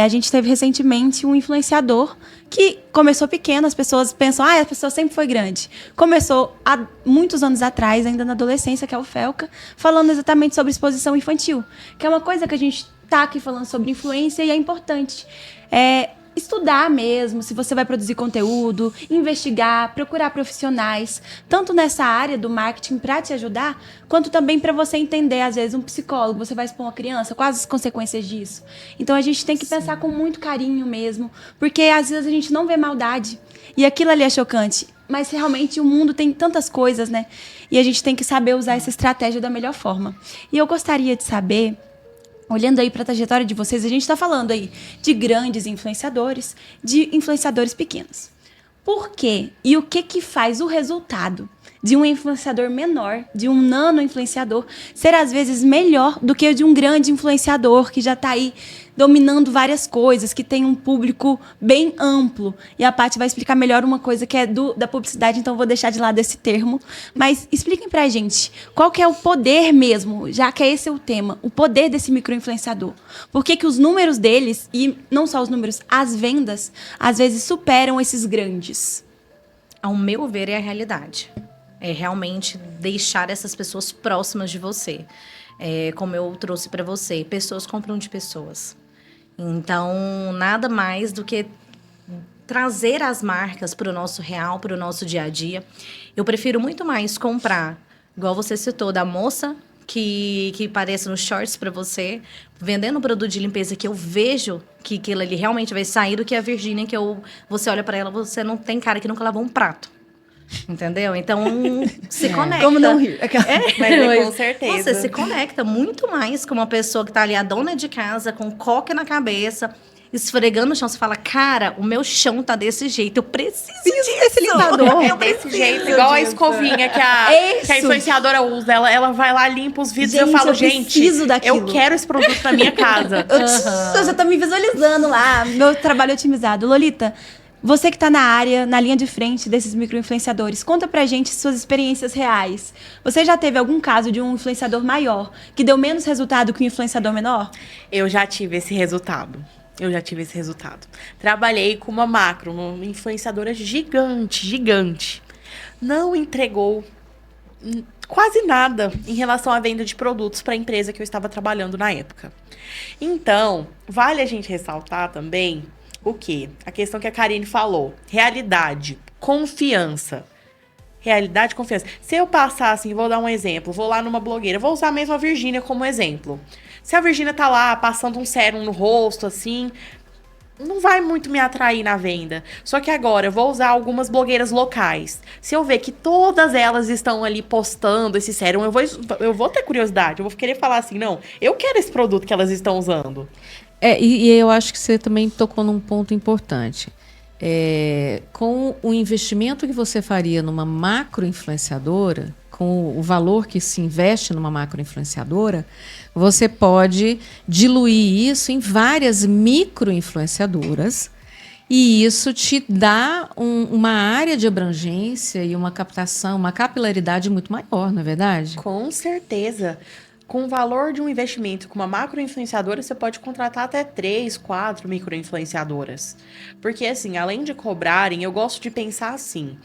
A gente teve recentemente um influenciador que começou pequeno, as pessoas pensam, a pessoa sempre foi grande. Começou há muitos anos atrás, ainda na adolescência, que é o Felca, falando exatamente sobre exposição infantil, que é uma coisa que a gente tá aqui falando sobre influência e é importante. Estudar mesmo, se você vai produzir conteúdo, investigar, procurar profissionais, tanto nessa área do marketing para te ajudar, quanto também para você entender, às vezes, um psicólogo, você vai expor uma criança, quais as consequências disso. Então, a gente tem que pensar com muito carinho mesmo, porque às vezes a gente não vê maldade, e aquilo ali é chocante, mas realmente o mundo tem tantas coisas, né? E a gente tem que saber usar essa estratégia da melhor forma. E eu gostaria de saber, olhando aí para a trajetória de vocês, a gente está falando aí de grandes influenciadores, de influenciadores pequenos. Por quê? E o que faz o resultado de um influenciador menor, de um nano influenciador, ser às vezes melhor do que o de um grande influenciador que já está aí dominando várias coisas, que tem um público bem amplo? E a Paty vai explicar melhor uma coisa que é da publicidade, então eu vou deixar de lado esse termo. Mas expliquem pra gente, qual que é o poder mesmo, já que esse é o tema, o poder desse micro-influenciador? Por que os números deles, e não só os números, as vendas, às vezes superam esses grandes? Ao meu ver, é a realidade. É realmente deixar essas pessoas próximas de você. Como eu trouxe para você, pessoas compram de pessoas. Então, nada mais do que trazer as marcas para o nosso real, para o nosso dia a dia. Eu prefiro muito mais comprar, igual você citou, da moça que aparece nos shorts para você, vendendo um produto de limpeza que eu vejo que aquilo ali realmente vai sair, do que a Virgínia, que você olha para ela, você não tem cara que nunca lavou um prato. Entendeu? Então, se conecta. Como não rir? Mas com certeza. Você se conecta muito mais com uma pessoa que tá ali, a dona de casa, com coque na cabeça, esfregando o chão. Você fala, cara, o meu chão tá desse jeito, eu preciso desse limpador. É desse jeito, igual a escovinha que a influenciadora usa. Ela vai lá, limpa os vidros, e eu falo, preciso daquilo. Eu quero esse produto na minha casa. Eu já tô me visualizando lá, meu trabalho otimizado. Lolita, você que está na área, na linha de frente desses micro-influenciadores, conta pra gente suas experiências reais. Você já teve algum caso de um influenciador maior que deu menos resultado que um influenciador menor? Eu já tive esse resultado. Trabalhei com uma uma influenciadora gigante. Não entregou quase nada em relação à venda de produtos para a empresa que eu estava trabalhando na época. Então, vale a gente ressaltar também o quê? A questão que a Karine falou. Realidade, confiança. Realidade, confiança. Se eu passar assim, vou dar um exemplo, vou lá numa blogueira, vou usar mesmo a Virgínia como exemplo. Se a Virgínia tá lá passando um sérum no rosto, assim, não vai muito me atrair na venda. Só que agora eu vou usar algumas blogueiras locais. Se eu ver que todas elas estão ali postando esse sérum, eu vou ter curiosidade. Eu vou querer falar assim, não, eu quero esse produto que elas estão usando. E eu acho que você também tocou num ponto importante. Com o investimento que você faria numa macro-influenciadora, com o valor que se investe numa macro-influenciadora, você pode diluir isso em várias micro-influenciadoras, e isso te dá uma área de abrangência e uma captação, uma capilaridade muito maior, não é verdade? Com certeza. Com o valor de um investimento com uma macro-influenciadora, você pode contratar até 3, 4 micro-influenciadoras. Porque, assim, além de cobrarem, eu gosto de pensar assim,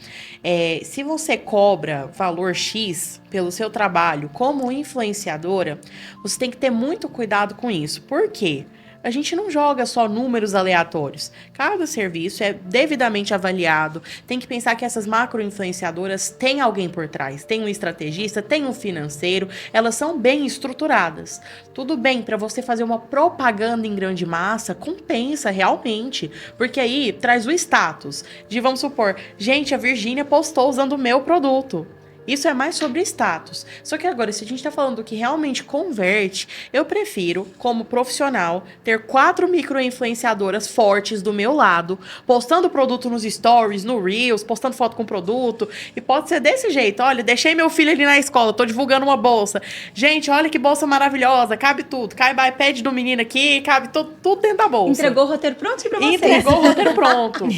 se você cobra valor X pelo seu trabalho como influenciadora, você tem que ter muito cuidado com isso. Por quê? A gente não joga só números aleatórios. Cada serviço é devidamente avaliado. Tem que pensar que essas macro-influenciadoras têm alguém por trás. Tem um estrategista, tem um financeiro. Elas são bem estruturadas. Tudo bem, para você fazer uma propaganda em grande massa, compensa realmente. Porque aí traz o status de, vamos supor, gente, a Virgínia postou usando o meu produto. Isso é mais sobre status. Só que agora, se a gente tá falando do que realmente converte, eu prefiro, como profissional, ter 4 micro-influenciadoras fortes do meu lado, postando o produto nos stories, no Reels, postando foto com o produto. E pode ser desse jeito. Olha, deixei meu filho ali na escola, tô divulgando uma bolsa. Gente, olha que bolsa maravilhosa, cabe tudo. Cabe o iPad do menino aqui, cabe tudo dentro da bolsa. Entregou o roteiro pronto pra vocês. Entregou o roteiro pronto.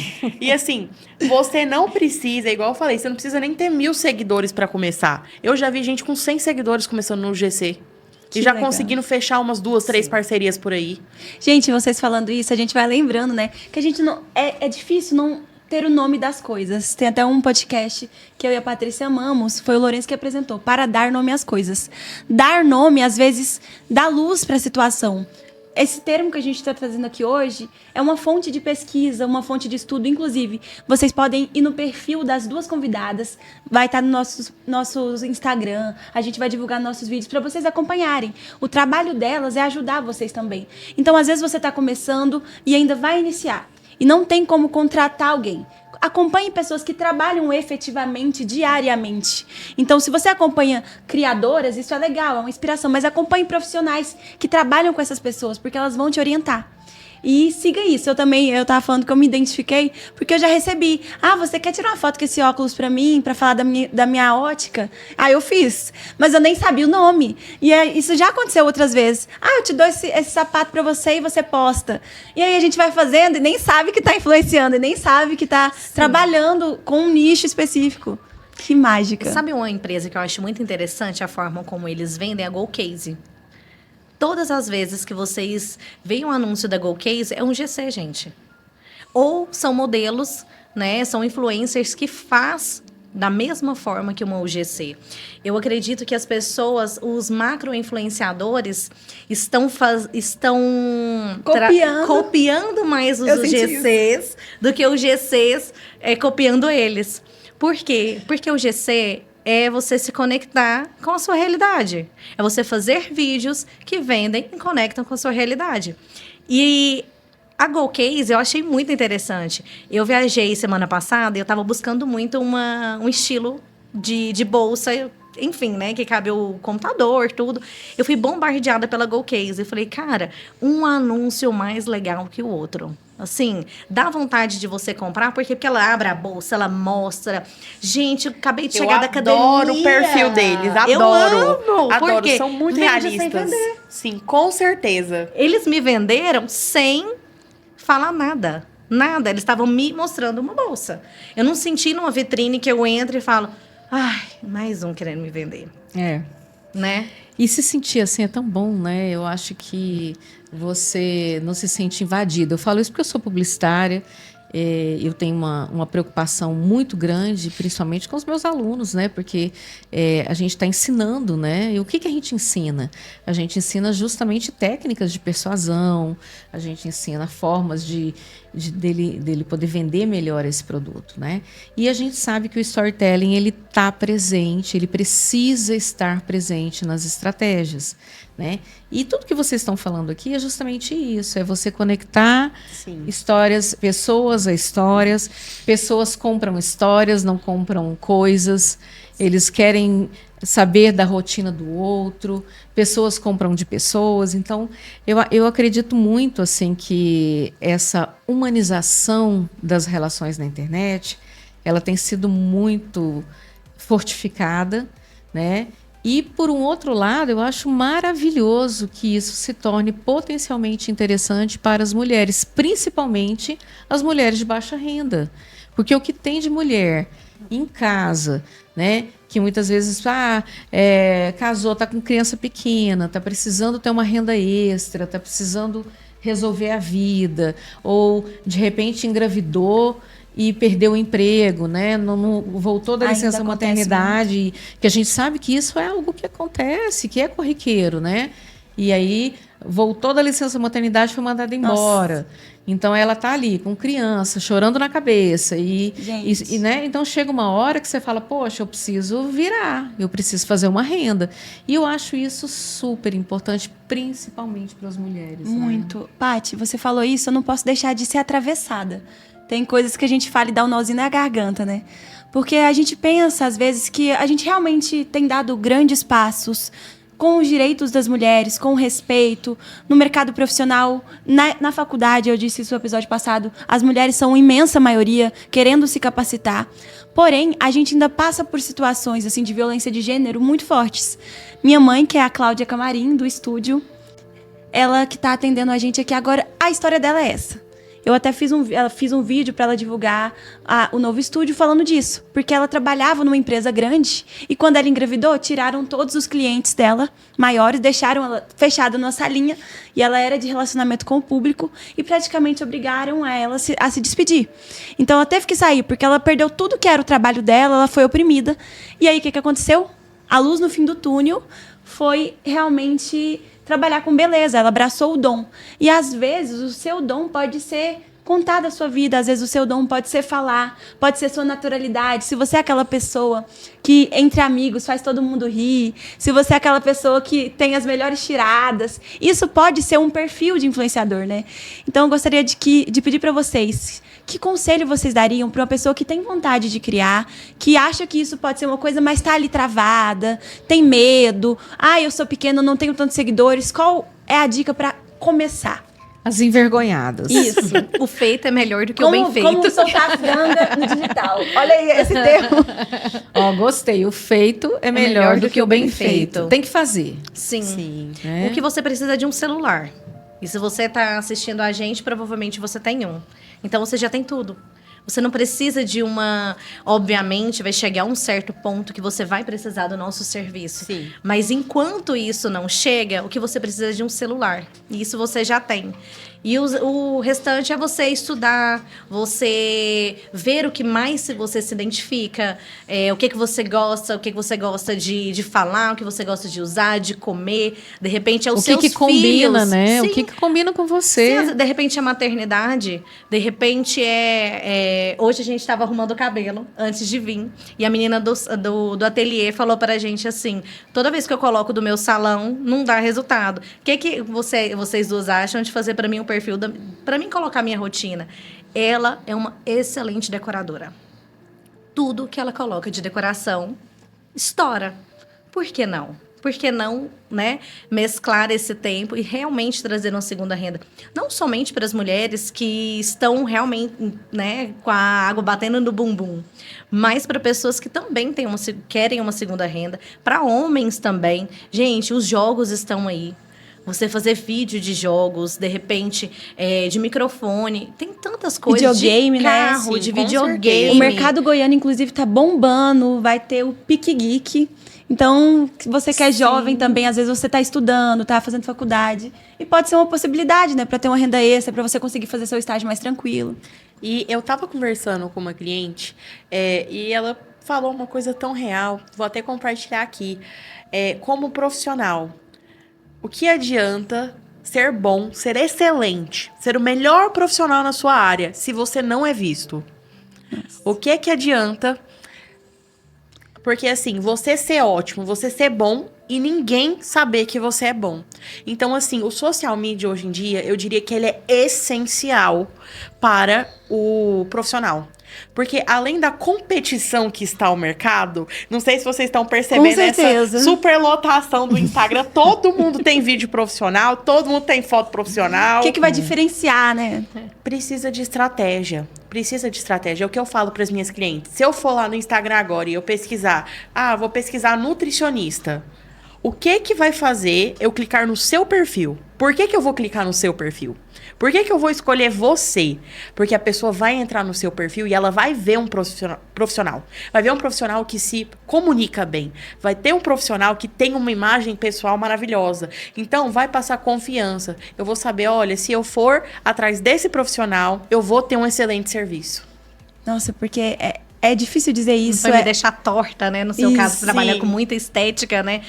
E assim, você não precisa, igual eu falei, você não precisa nem ter 1000 seguidores pra começar. Eu já vi gente com 100 seguidores começando no GC. Que e já legal. conseguindo fechar umas 2, 3 parcerias por aí. Gente, vocês falando isso, a gente vai lembrando, né? Que a gente não... É difícil não ter o nome das coisas. Tem até um podcast que eu e a Patrícia amamos, foi o Lourenço que apresentou, para dar nome às coisas. Dar nome, às vezes, dá luz para a situação. Esse termo que a gente está trazendo aqui hoje é uma fonte de pesquisa, uma fonte de estudo. Inclusive, vocês podem ir no perfil das 2 convidadas, vai estar no nosso Instagram, a gente vai divulgar nossos vídeos para vocês acompanharem. O trabalho delas é ajudar vocês também. Então, às vezes você está começando e ainda vai iniciar e não tem como contratar alguém. Acompanhe pessoas que trabalham efetivamente, diariamente. Então, se você acompanha criadoras, isso é legal, é uma inspiração. Mas acompanhe profissionais que trabalham com essas pessoas, porque elas vão te orientar. E siga isso. Eu tava falando que eu me identifiquei, porque eu já recebi. Ah, você quer tirar uma foto com esse óculos pra mim, pra falar da minha ótica? Ah, eu fiz. Mas eu nem sabia o nome. E isso já aconteceu outras vezes. Ah, eu te dou esse sapato pra você e você posta. E aí a gente vai fazendo e nem sabe que tá influenciando, e nem sabe que tá trabalhando com um nicho específico. Que mágica. Sabe uma empresa que eu acho muito interessante a forma como eles vendem? A GoCase. Todas as vezes que vocês veem um anúncio da GoCase, é um GC, gente. Ou são modelos, né? São influencers que faz da mesma forma que uma UGC. Eu acredito que as pessoas, os macro-influenciadores, estão copiando mais os UGCs do que os GCs copiando eles. Por quê? Porque o GC é você se conectar com a sua realidade. É você fazer vídeos que vendem e conectam com a sua realidade. E a GoCase eu achei muito interessante. Eu viajei semana passada e eu estava buscando muito um estilo de bolsa, enfim, né? Que cabe o computador, tudo. Eu fui bombardeada pela GoCase. Eu falei, cara, um anúncio mais legal que o outro. Assim, dá vontade de você comprar, porque ela abre a bolsa, ela mostra. Gente, eu acabei de chegar da academia. Eu adoro o perfil deles, adoro. Eu amo, adoro, porque são muito vende sem realistas. vender. Sim, com certeza. Eles me venderam sem falar nada. Nada, eles estavam me mostrando uma bolsa. Eu não senti numa vitrine que eu entro e falo, ai, mais um querendo me vender. Né? E se sentir assim é tão bom, né? Eu acho que você não se sente invadido. Eu falo isso porque eu sou publicitária, eu tenho uma preocupação muito grande, principalmente com os meus alunos, né? Porque a gente está ensinando, né? E o que a gente ensina? A gente ensina justamente técnicas de persuasão, a gente ensina formas dele poder vender melhor esse produto, né? E a gente sabe que o storytelling, ele está presente, ele precisa estar presente nas estratégias, né? E tudo que vocês estão falando aqui é justamente isso, é você conectar histórias, pessoas a histórias, pessoas compram histórias, não compram coisas, eles querem saber da rotina do outro, pessoas compram de pessoas. Então, eu acredito muito assim que essa humanização das relações na internet, ela tem sido muito fortificada, né? E, por um outro lado, eu acho maravilhoso que isso se torne potencialmente interessante para as mulheres, principalmente as mulheres de baixa renda. Porque o que tem de mulher em casa, né, que muitas vezes casou, está com criança pequena, está precisando ter uma renda extra, está precisando resolver a vida, ou de repente engravidou e perdeu o emprego, né? Não voltou da licença maternidade, que a gente sabe que isso é algo que acontece, que é corriqueiro, né? E aí voltou da licença maternidade, foi mandada embora. Então ela tá ali com criança, chorando na cabeça né? Então chega uma hora que você fala, poxa, eu preciso virar, eu preciso fazer uma renda. E eu acho isso super importante, principalmente para as mulheres. Muito. Né? Paty, você falou isso, eu não posso deixar de ser atravessada. Tem coisas que a gente fala e dá um nozinho na garganta, né? Porque a gente pensa, às vezes, que a gente realmente tem dado grandes passos com os direitos das mulheres, com o respeito, no mercado profissional, na faculdade, eu disse isso no episódio passado, as mulheres são imensa maioria querendo se capacitar. Porém, a gente ainda passa por situações assim de violência de gênero muito fortes. Minha mãe, que é a Cláudia Camarim, do estúdio, ela que está atendendo a gente aqui agora, a história dela é essa. Eu até fiz um vídeo para ela divulgar o novo estúdio falando disso. Porque ela trabalhava numa empresa grande e quando ela engravidou, tiraram todos os clientes dela, maiores, deixaram ela fechada numa salinha e ela era de relacionamento com o público e praticamente obrigaram ela a se despedir. Então ela teve que sair porque ela perdeu tudo que era o trabalho dela, ela foi oprimida. E aí o que aconteceu? A luz no fim do túnel foi realmente trabalhar com beleza, ela abraçou o dom. E às vezes o seu dom pode ser contar da sua vida, às vezes o seu dom pode ser falar, pode ser sua naturalidade. Se você é aquela pessoa que entre amigos faz todo mundo rir, se você é aquela pessoa que tem as melhores tiradas, isso pode ser um perfil de influenciador, né? Então eu gostaria de pedir para vocês, que conselho vocês dariam para uma pessoa que tem vontade de criar, que acha que isso pode ser uma coisa, mas está ali travada, tem medo, eu sou pequena, não tenho tantos seguidores. Qual é a dica para começar? As envergonhadas. Isso. O feito é melhor do que o bem feito. Como soltar a franga no digital. Olha aí esse termo. Gostei. O feito é melhor do que o bem feito. Tem que fazer. Sim. É. O que você precisa é de um celular. E se você está assistindo a gente, provavelmente você tem um. Então você já tem tudo. Você não precisa de uma... Obviamente, vai chegar a um certo ponto que você vai precisar do nosso serviço. Sim. Mas enquanto isso não chega, o que você precisa é de um celular. E isso você já tem. E o restante é você estudar, você ver o que mais você se identifica, o que você gosta, o que você gosta de falar, o que você gosta de usar, de comer. De repente, é os seus filhos. O que combina, né? Sim. O que combina com você. Sim, de repente, é maternidade. De repente, hoje a gente estava arrumando o cabelo antes de vir. E a menina do ateliê falou pra gente assim, toda vez que eu coloco do meu salão, não dá resultado. O que vocês duas acham de fazer pra mim um perfil para mim colocar minha rotina? Ela é uma excelente decoradora. Tudo que ela coloca de decoração estoura. Por que não? Por que não, né, mesclar esse tempo e realmente trazer uma segunda renda? Não somente para as mulheres que estão realmente, né, com a água batendo no bumbum, mas para pessoas que também querem uma segunda renda, para homens também. Gente, os jogos estão aí. Você fazer vídeo de jogos, de repente, de microfone. Tem tantas coisas. Videogame, de carro, né? Sim, de com videogame. certeza. O mercado goiano, inclusive, tá bombando. Vai ter o Pique Geek. Então, se você que é jovem também, às vezes você tá estudando, tá fazendo faculdade. E pode ser uma possibilidade, né? Pra ter uma renda extra, pra você conseguir fazer seu estágio mais tranquilo. E eu tava conversando com uma cliente e ela falou uma coisa tão real. Vou até compartilhar aqui. Como profissional, o que adianta ser bom, ser excelente, ser o melhor profissional na sua área, se você não é visto? Nossa. O que adianta? Porque, assim, você ser ótimo, você ser bom e ninguém saber que você é bom. Então, assim, o social media hoje em dia, eu diria que ele é essencial para o profissional. Porque além da competição que está o mercado, não sei se vocês estão percebendo essa superlotação do Instagram. Todo mundo tem vídeo profissional, todo mundo tem foto profissional. O que vai diferenciar, né? Precisa de estratégia. Precisa de estratégia. É o que eu falo para as minhas clientes. Se eu for lá no Instagram agora e eu pesquisar, vou pesquisar nutricionista. O que vai fazer eu clicar no seu perfil? Por que eu vou clicar no seu perfil? Por que eu vou escolher você? Porque a pessoa vai entrar no seu perfil e ela vai ver um profissional. Vai ver um profissional que se comunica bem. Vai ter um profissional que tem uma imagem pessoal maravilhosa. Então, vai passar confiança. Eu vou saber, olha, se eu for atrás desse profissional, eu vou ter um excelente serviço. Nossa, porque é difícil dizer isso. Não vai me deixar torta, né? No seu caso, Sim. trabalhar com muita estética, né?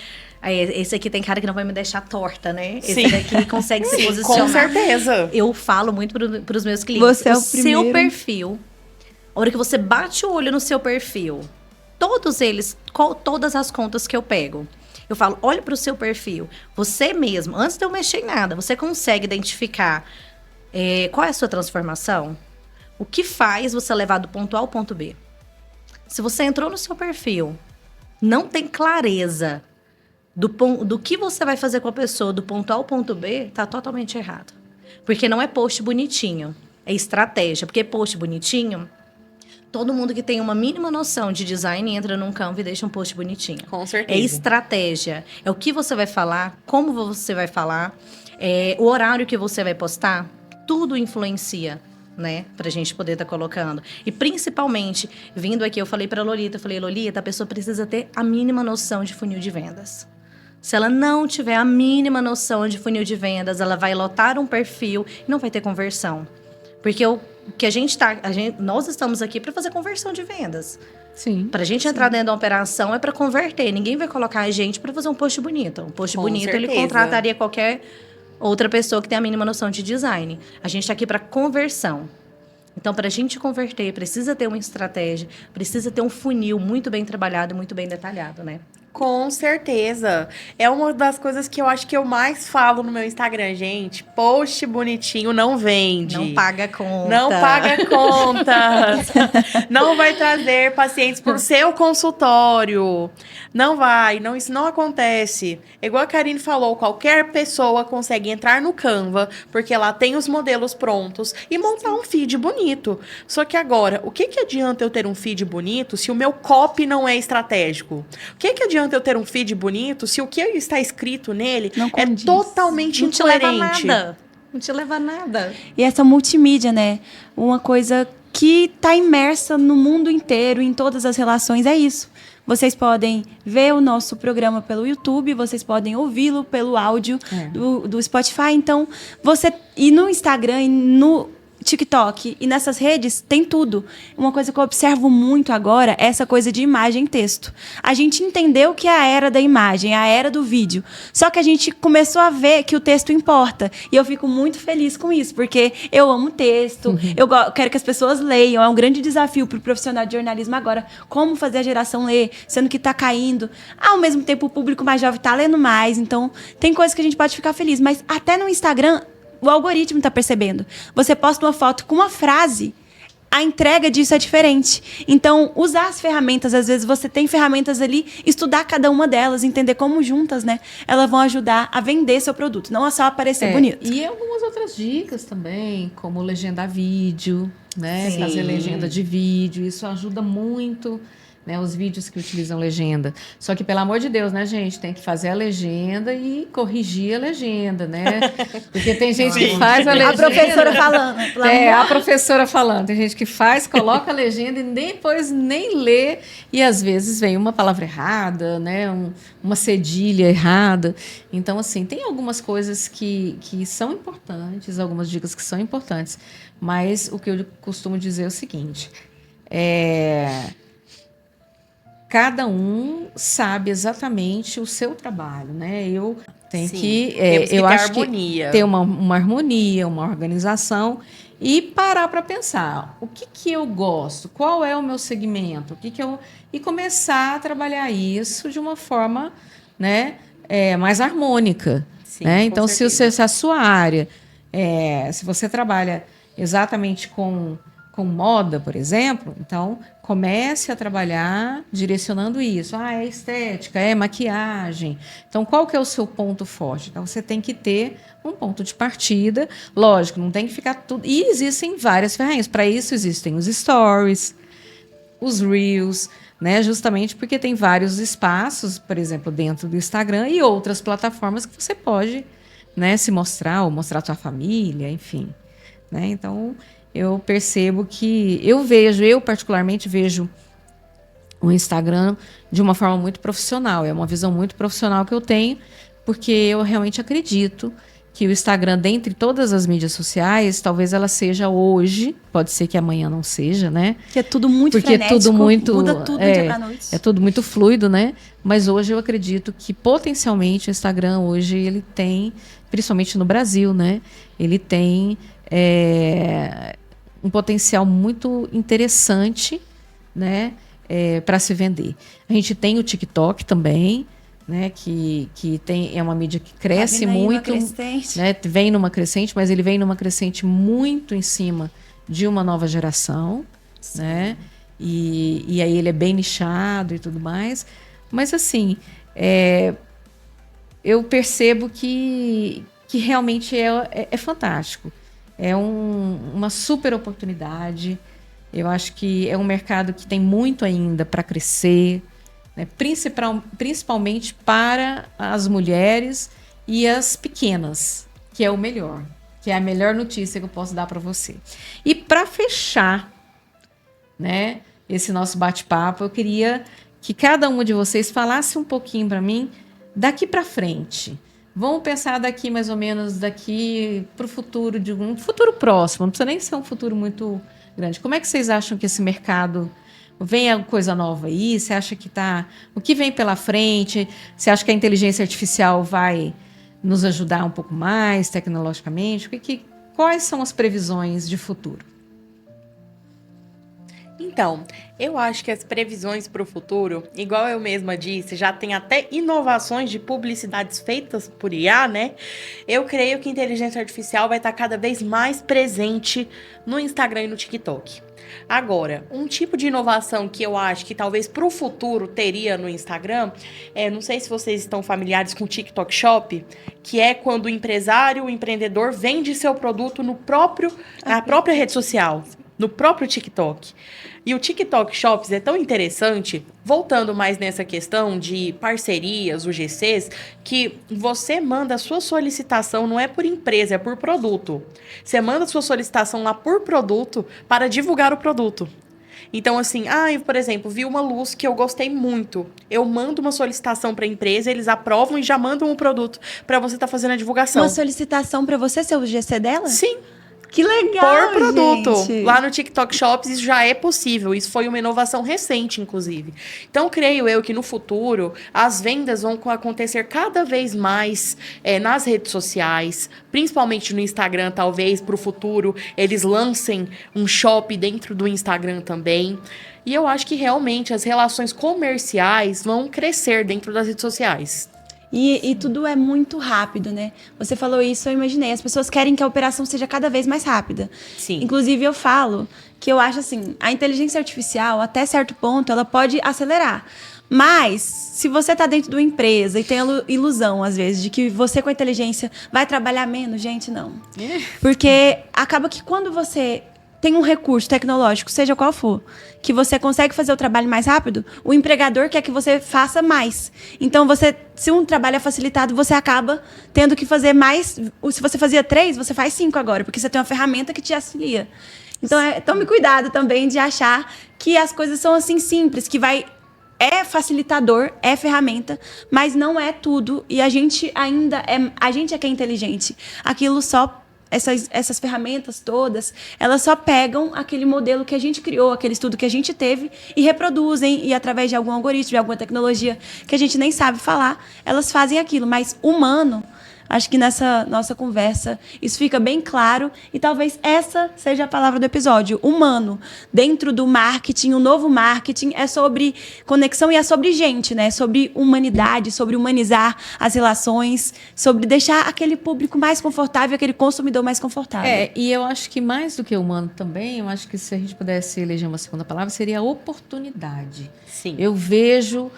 Aí, esse aqui tem cara que não vai me deixar torta, né? Sim. Esse daqui consegue se posicionar. Com certeza. Eu falo muito para os meus clientes. Você é o seu primeiro. perfil, a hora que você bate o olho no seu perfil, todos eles, todas as contas que eu pego, eu falo, olha para o seu perfil. Você mesmo, antes de eu mexer em nada, você consegue identificar qual é a sua transformação? O que faz você levar do ponto A ao ponto B? Se você entrou no seu perfil, não tem clareza do que você vai fazer com a pessoa do ponto A ao ponto B, tá totalmente errado. Porque não é post bonitinho, é estratégia. Porque post bonitinho, todo mundo que tem uma mínima noção de design entra num Canva e deixa um post bonitinho. Com certeza. É estratégia. É o que você vai falar, como você vai falar, o horário que você vai postar, tudo influencia, né? Pra gente poder estar colocando. E principalmente, vindo aqui, eu falei pra Lolita, Lolita, a pessoa precisa ter a mínima noção de funil de vendas. Se ela não tiver a mínima noção de funil de vendas, ela vai lotar um perfil e não vai ter conversão. Porque nós estamos aqui para fazer conversão de vendas. Sim. Para a gente entrar dentro da operação é para converter. Ninguém vai colocar a gente para fazer um post bonito. Um post Com bonito, certeza. ele contrataria qualquer outra pessoa que tem a mínima noção de design. A gente está aqui para conversão. Então, para a gente converter, precisa ter uma estratégia, precisa ter um funil muito bem trabalhado, muito bem detalhado, né? Com certeza. É uma das coisas que eu acho que eu mais falo no meu Instagram, gente. Post bonitinho não vende. Não paga conta. Não paga contas. Não vai trazer pacientes para o seu consultório. Não vai. Não, isso não acontece. Igual a Karine falou, qualquer pessoa consegue entrar no Canva, porque lá tem os modelos prontos, e montar um feed bonito. Só que agora, o que adianta eu ter um feed bonito se o meu copy não é estratégico? O que adianta eu ter um feed bonito se o que está escrito nele Não é condiz. totalmente Não te leva a incoerente? nada. Não te leva a nada. E essa multimídia, né? Uma coisa que está imersa no mundo inteiro, em todas as relações, é isso. Vocês podem ver o nosso programa pelo YouTube, vocês podem ouvi-lo pelo áudio do Spotify. Então, e no Instagram, e no TikTok e nessas redes tem tudo. Uma coisa que eu observo muito agora é essa coisa de imagem e texto. A gente entendeu que é a era da imagem, a era do vídeo. Só que a gente começou a ver que o texto importa. E eu fico muito feliz com isso, porque eu amo texto, eu quero que as pessoas leiam. É um grande desafio para o profissional de jornalismo agora. Como fazer a geração ler, sendo que está caindo. Ao mesmo tempo, o público mais jovem está lendo mais. Então, tem coisas que a gente pode ficar feliz. Mas até no Instagram, o algoritmo está percebendo. Você posta uma foto com uma frase, a entrega disso é diferente. Então, usar as ferramentas, às vezes você tem ferramentas ali, estudar cada uma delas, entender como juntas, né, elas vão ajudar a vender seu produto, não é só aparecer bonito. E algumas outras dicas também, como legendar vídeo, né? Sim. Fazer legenda de vídeo, isso ajuda muito. Né, os vídeos que utilizam legenda. Só que, pelo amor de Deus, né, gente? Tem que fazer a legenda e corrigir a legenda, né? Porque tem gente que faz a legenda... A professora falando. A professora falando. Tem gente que faz, coloca a legenda e depois nem lê. E, às vezes, vem uma palavra errada, né? Uma cedilha errada. Então, assim, tem algumas coisas que são importantes, algumas dicas que são importantes. Mas o que eu costumo dizer é o seguinte... Cada um sabe exatamente o seu trabalho, né? Eu tenho eu acho que ter uma harmonia, uma organização e parar para pensar o que eu gosto, qual é o meu segmento, e começar a trabalhar isso de uma forma, né, mais harmônica. Sim, né? com Então, se a sua área, se você trabalha exatamente com moda, por exemplo, então comece a trabalhar direcionando isso. É estética, é maquiagem. Então, qual que é o seu ponto forte? Então, você tem que ter um ponto de partida. Lógico, não tem que ficar tudo... E existem várias ferramentas. Para isso, existem os stories, os reels, né? Justamente porque tem vários espaços, por exemplo, dentro do Instagram e outras plataformas que você pode, né, se mostrar ou mostrar a sua família, enfim. Né? Então... eu percebo que eu particularmente vejo o Instagram de uma forma muito profissional. É uma visão muito profissional que eu tenho, porque eu realmente acredito que o Instagram, dentre todas as mídias sociais, talvez ela seja hoje, pode ser que amanhã não seja, né? Que é tudo muito Porque frenético, tudo muito, muda tudo do dia pra noite. é tudo muito fluido, né? Mas hoje eu acredito que potencialmente o Instagram hoje ele tem, principalmente no Brasil, né? Ele tem um potencial muito interessante, né? Para se vender. A gente tem o TikTok também, né? Que é uma mídia que cresce muito, né? Vem numa crescente, mas ele vem numa crescente muito em cima de uma nova geração, sim, né? E aí ele é bem nichado e tudo mais. Mas assim, eu percebo que realmente é fantástico. É uma super oportunidade. Eu acho que é um mercado que tem muito ainda para crescer, né? Principalmente para as mulheres e as pequenas, que é o melhor, que é a melhor notícia que eu posso dar para você. E para fechar, né, esse nosso bate-papo, eu queria que cada uma de vocês falasse um pouquinho para mim daqui para frente. Vamos pensar daqui mais ou menos daqui para o futuro, de um futuro próximo, não precisa nem ser um futuro muito grande. Como é que vocês acham que esse mercado vem alguma coisa nova aí? Você acha que o que vem pela frente? Você acha que a inteligência artificial vai nos ajudar um pouco mais tecnologicamente? Quais são as previsões de futuro? Então, eu acho que as previsões para o futuro, igual eu mesma disse, já tem até inovações de publicidades feitas por IA, né? Eu creio que a inteligência artificial vai estar cada vez mais presente no Instagram e no TikTok. Agora, um tipo de inovação que eu acho que talvez para o futuro teria no Instagram, não sei se vocês estão familiares com o TikTok Shop, que é quando o empresário, o empreendedor vende seu produto na própria rede social, no próprio TikTok. E o TikTok Shops é tão interessante, voltando mais nessa questão de parcerias, UGCs, que você manda a sua solicitação, não é por empresa, é por produto. Você manda a sua solicitação lá por produto para divulgar o produto. Então, assim, eu, por exemplo, vi uma luz que eu gostei muito. Eu mando uma solicitação para a empresa, eles aprovam e já mandam o produto para você estar fazendo a divulgação. Uma solicitação para você ser o UGC dela? Sim. Que legal, por produto. Gente. Lá no TikTok Shops isso já é possível. Isso foi uma inovação recente, inclusive. Então, creio eu que no futuro as vendas vão acontecer cada vez mais nas redes sociais, principalmente no Instagram, talvez, para o futuro, eles lancem um shop dentro do Instagram também. E eu acho que realmente as relações comerciais vão crescer dentro das redes sociais. E tudo é muito rápido, né? Você falou isso, eu imaginei. As pessoas querem que a operação seja cada vez mais rápida. Sim. Inclusive, eu falo que eu acho assim, a inteligência artificial, até certo ponto, ela pode acelerar. Mas, se você está dentro de uma empresa e tem a ilusão, às vezes, de que você com a inteligência vai trabalhar menos, gente, não. Porque acaba que quando você tem um recurso tecnológico, seja qual for, que você consegue fazer o trabalho mais rápido, o empregador quer que você faça mais. Então, se um trabalho é facilitado, você acaba tendo que fazer mais. Se você fazia 3, você faz 5 agora, porque você tem uma ferramenta que te auxilia. Então, tome cuidado também de achar que as coisas são assim simples, que é facilitador, é ferramenta, mas não é tudo. E a gente é que é inteligente. Aquilo só essas ferramentas todas, elas só pegam aquele modelo que a gente criou, aquele estudo que a gente teve e reproduzem, e através de algum algoritmo, de alguma tecnologia que a gente nem sabe falar, elas fazem aquilo. Mas humano, acho que nessa nossa conversa isso fica bem claro, e talvez essa seja a palavra do episódio, humano. Dentro do marketing, o novo marketing é sobre conexão e é sobre gente, né? Sobre humanidade, sobre humanizar as relações, sobre deixar aquele público mais confortável, aquele consumidor mais confortável. E eu acho que mais do que humano também, eu acho que se a gente pudesse eleger uma segunda palavra, seria oportunidade. Sim. Eu vejo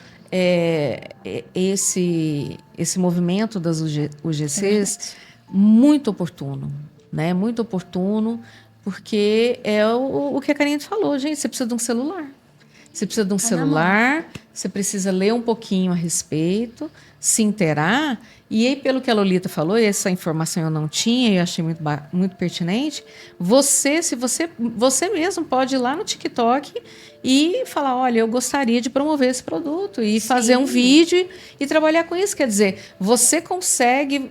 esse movimento das UGCs muito oportuno, né? Muito oportuno, porque é o que a Karine falou, gente, você precisa de um celular. Você precisa de um celular, você precisa ler um pouquinho a respeito, se inteirar. E aí, pelo que a Lolita falou, e essa informação eu não tinha e eu achei muito pertinente, você mesmo pode ir lá no TikTok e falar, olha, eu gostaria de promover esse produto e fazer um vídeo e trabalhar com isso. Quer dizer, você consegue,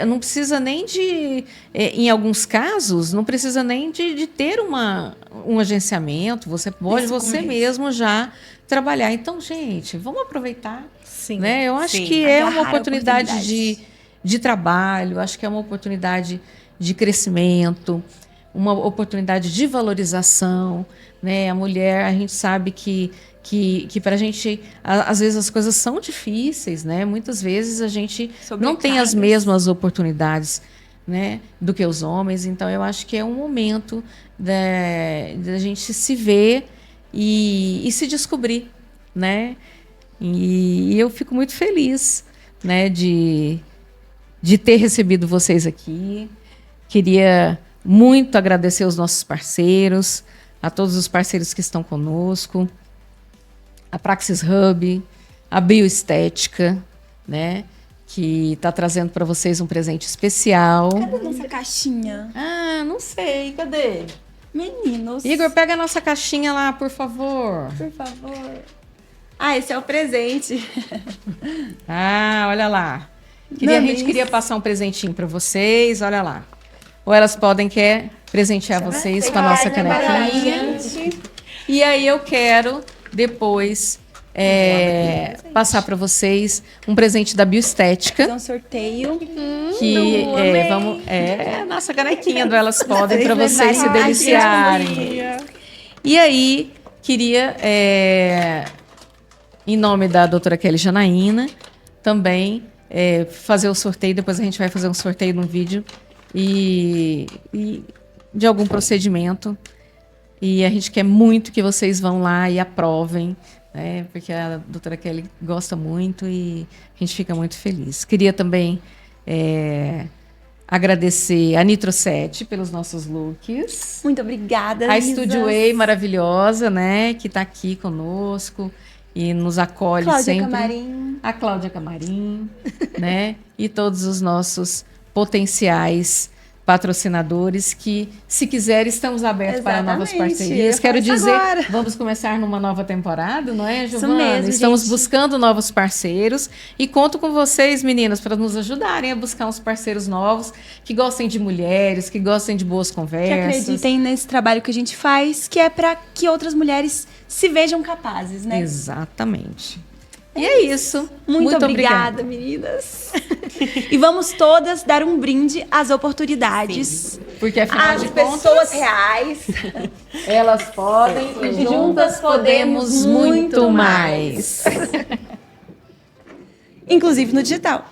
não precisa nem de, em alguns casos, não precisa nem de ter um agenciamento, você pode você mesmo já trabalhar. Então, gente, vamos aproveitar. Sim. Né? Eu acho Sim. que é uma Agarrar oportunidade de trabalho, acho que é uma oportunidade de crescimento, uma oportunidade de valorização. Né? A mulher, a gente sabe que para a gente, às vezes as coisas são difíceis, né? Muitas vezes a gente não tem as mesmas oportunidades, né, do que os homens. Então, eu acho que é um momento da gente se ver e se descobrir, né? E eu fico muito feliz, né, de ter recebido vocês aqui. Queria muito agradecer os nossos parceiros, a todos os parceiros que estão conosco, a Praxis Hub, a Bioestética, né, que está trazendo para vocês um presente especial. Cadê a nossa caixinha? Ah, não sei, cadê? Meninos. Igor, pega a nossa caixinha lá, por favor. Por favor. Ah, esse é o presente. Ah, olha lá. A gente queria passar um presentinho para vocês, olha lá. Ou elas quer presentear vocês com a nossa canequinha. E aí eu quero depois passar para vocês um presente da Bioestética. Fazer um sorteio. Que vamos a nossa canequinha do Elas Podem para vocês se deliciarem. E aí queria em nome da doutora Kelly Janaína, também fazer o sorteio. Depois a gente vai fazer um sorteio num vídeo e de algum procedimento. E a gente quer muito que vocês vão lá e aprovem, né? Porque a doutora Kelly gosta muito e a gente fica muito feliz. Queria também agradecer a Nitro7 pelos nossos looks. Muito obrigada, A Studio A maravilhosa, né? Que está aqui conosco e nos acolhe Cláudia sempre. Camarim. A Cláudia Camarim, né? E todos os nossos potenciais patrocinadores que, se quiser, estamos abertos para novas parcerias. Quero dizer, vamos começar numa nova temporada, não é, Giovana? Mesmo, estamos gente. buscando novos parceiros e conto com vocês, meninas, para nos ajudarem a buscar uns parceiros novos que gostem de mulheres, que gostem de boas Que conversas. acreditem nesse trabalho que a gente faz, que é para que outras mulheres se vejam capazes, né? Exatamente. E é isso. Muito obrigada, meninas. E vamos todas dar um brinde às oportunidades. Porque, afinal Às de contas, pessoas reais. elas podem e juntas podemos muito mais. Inclusive no digital.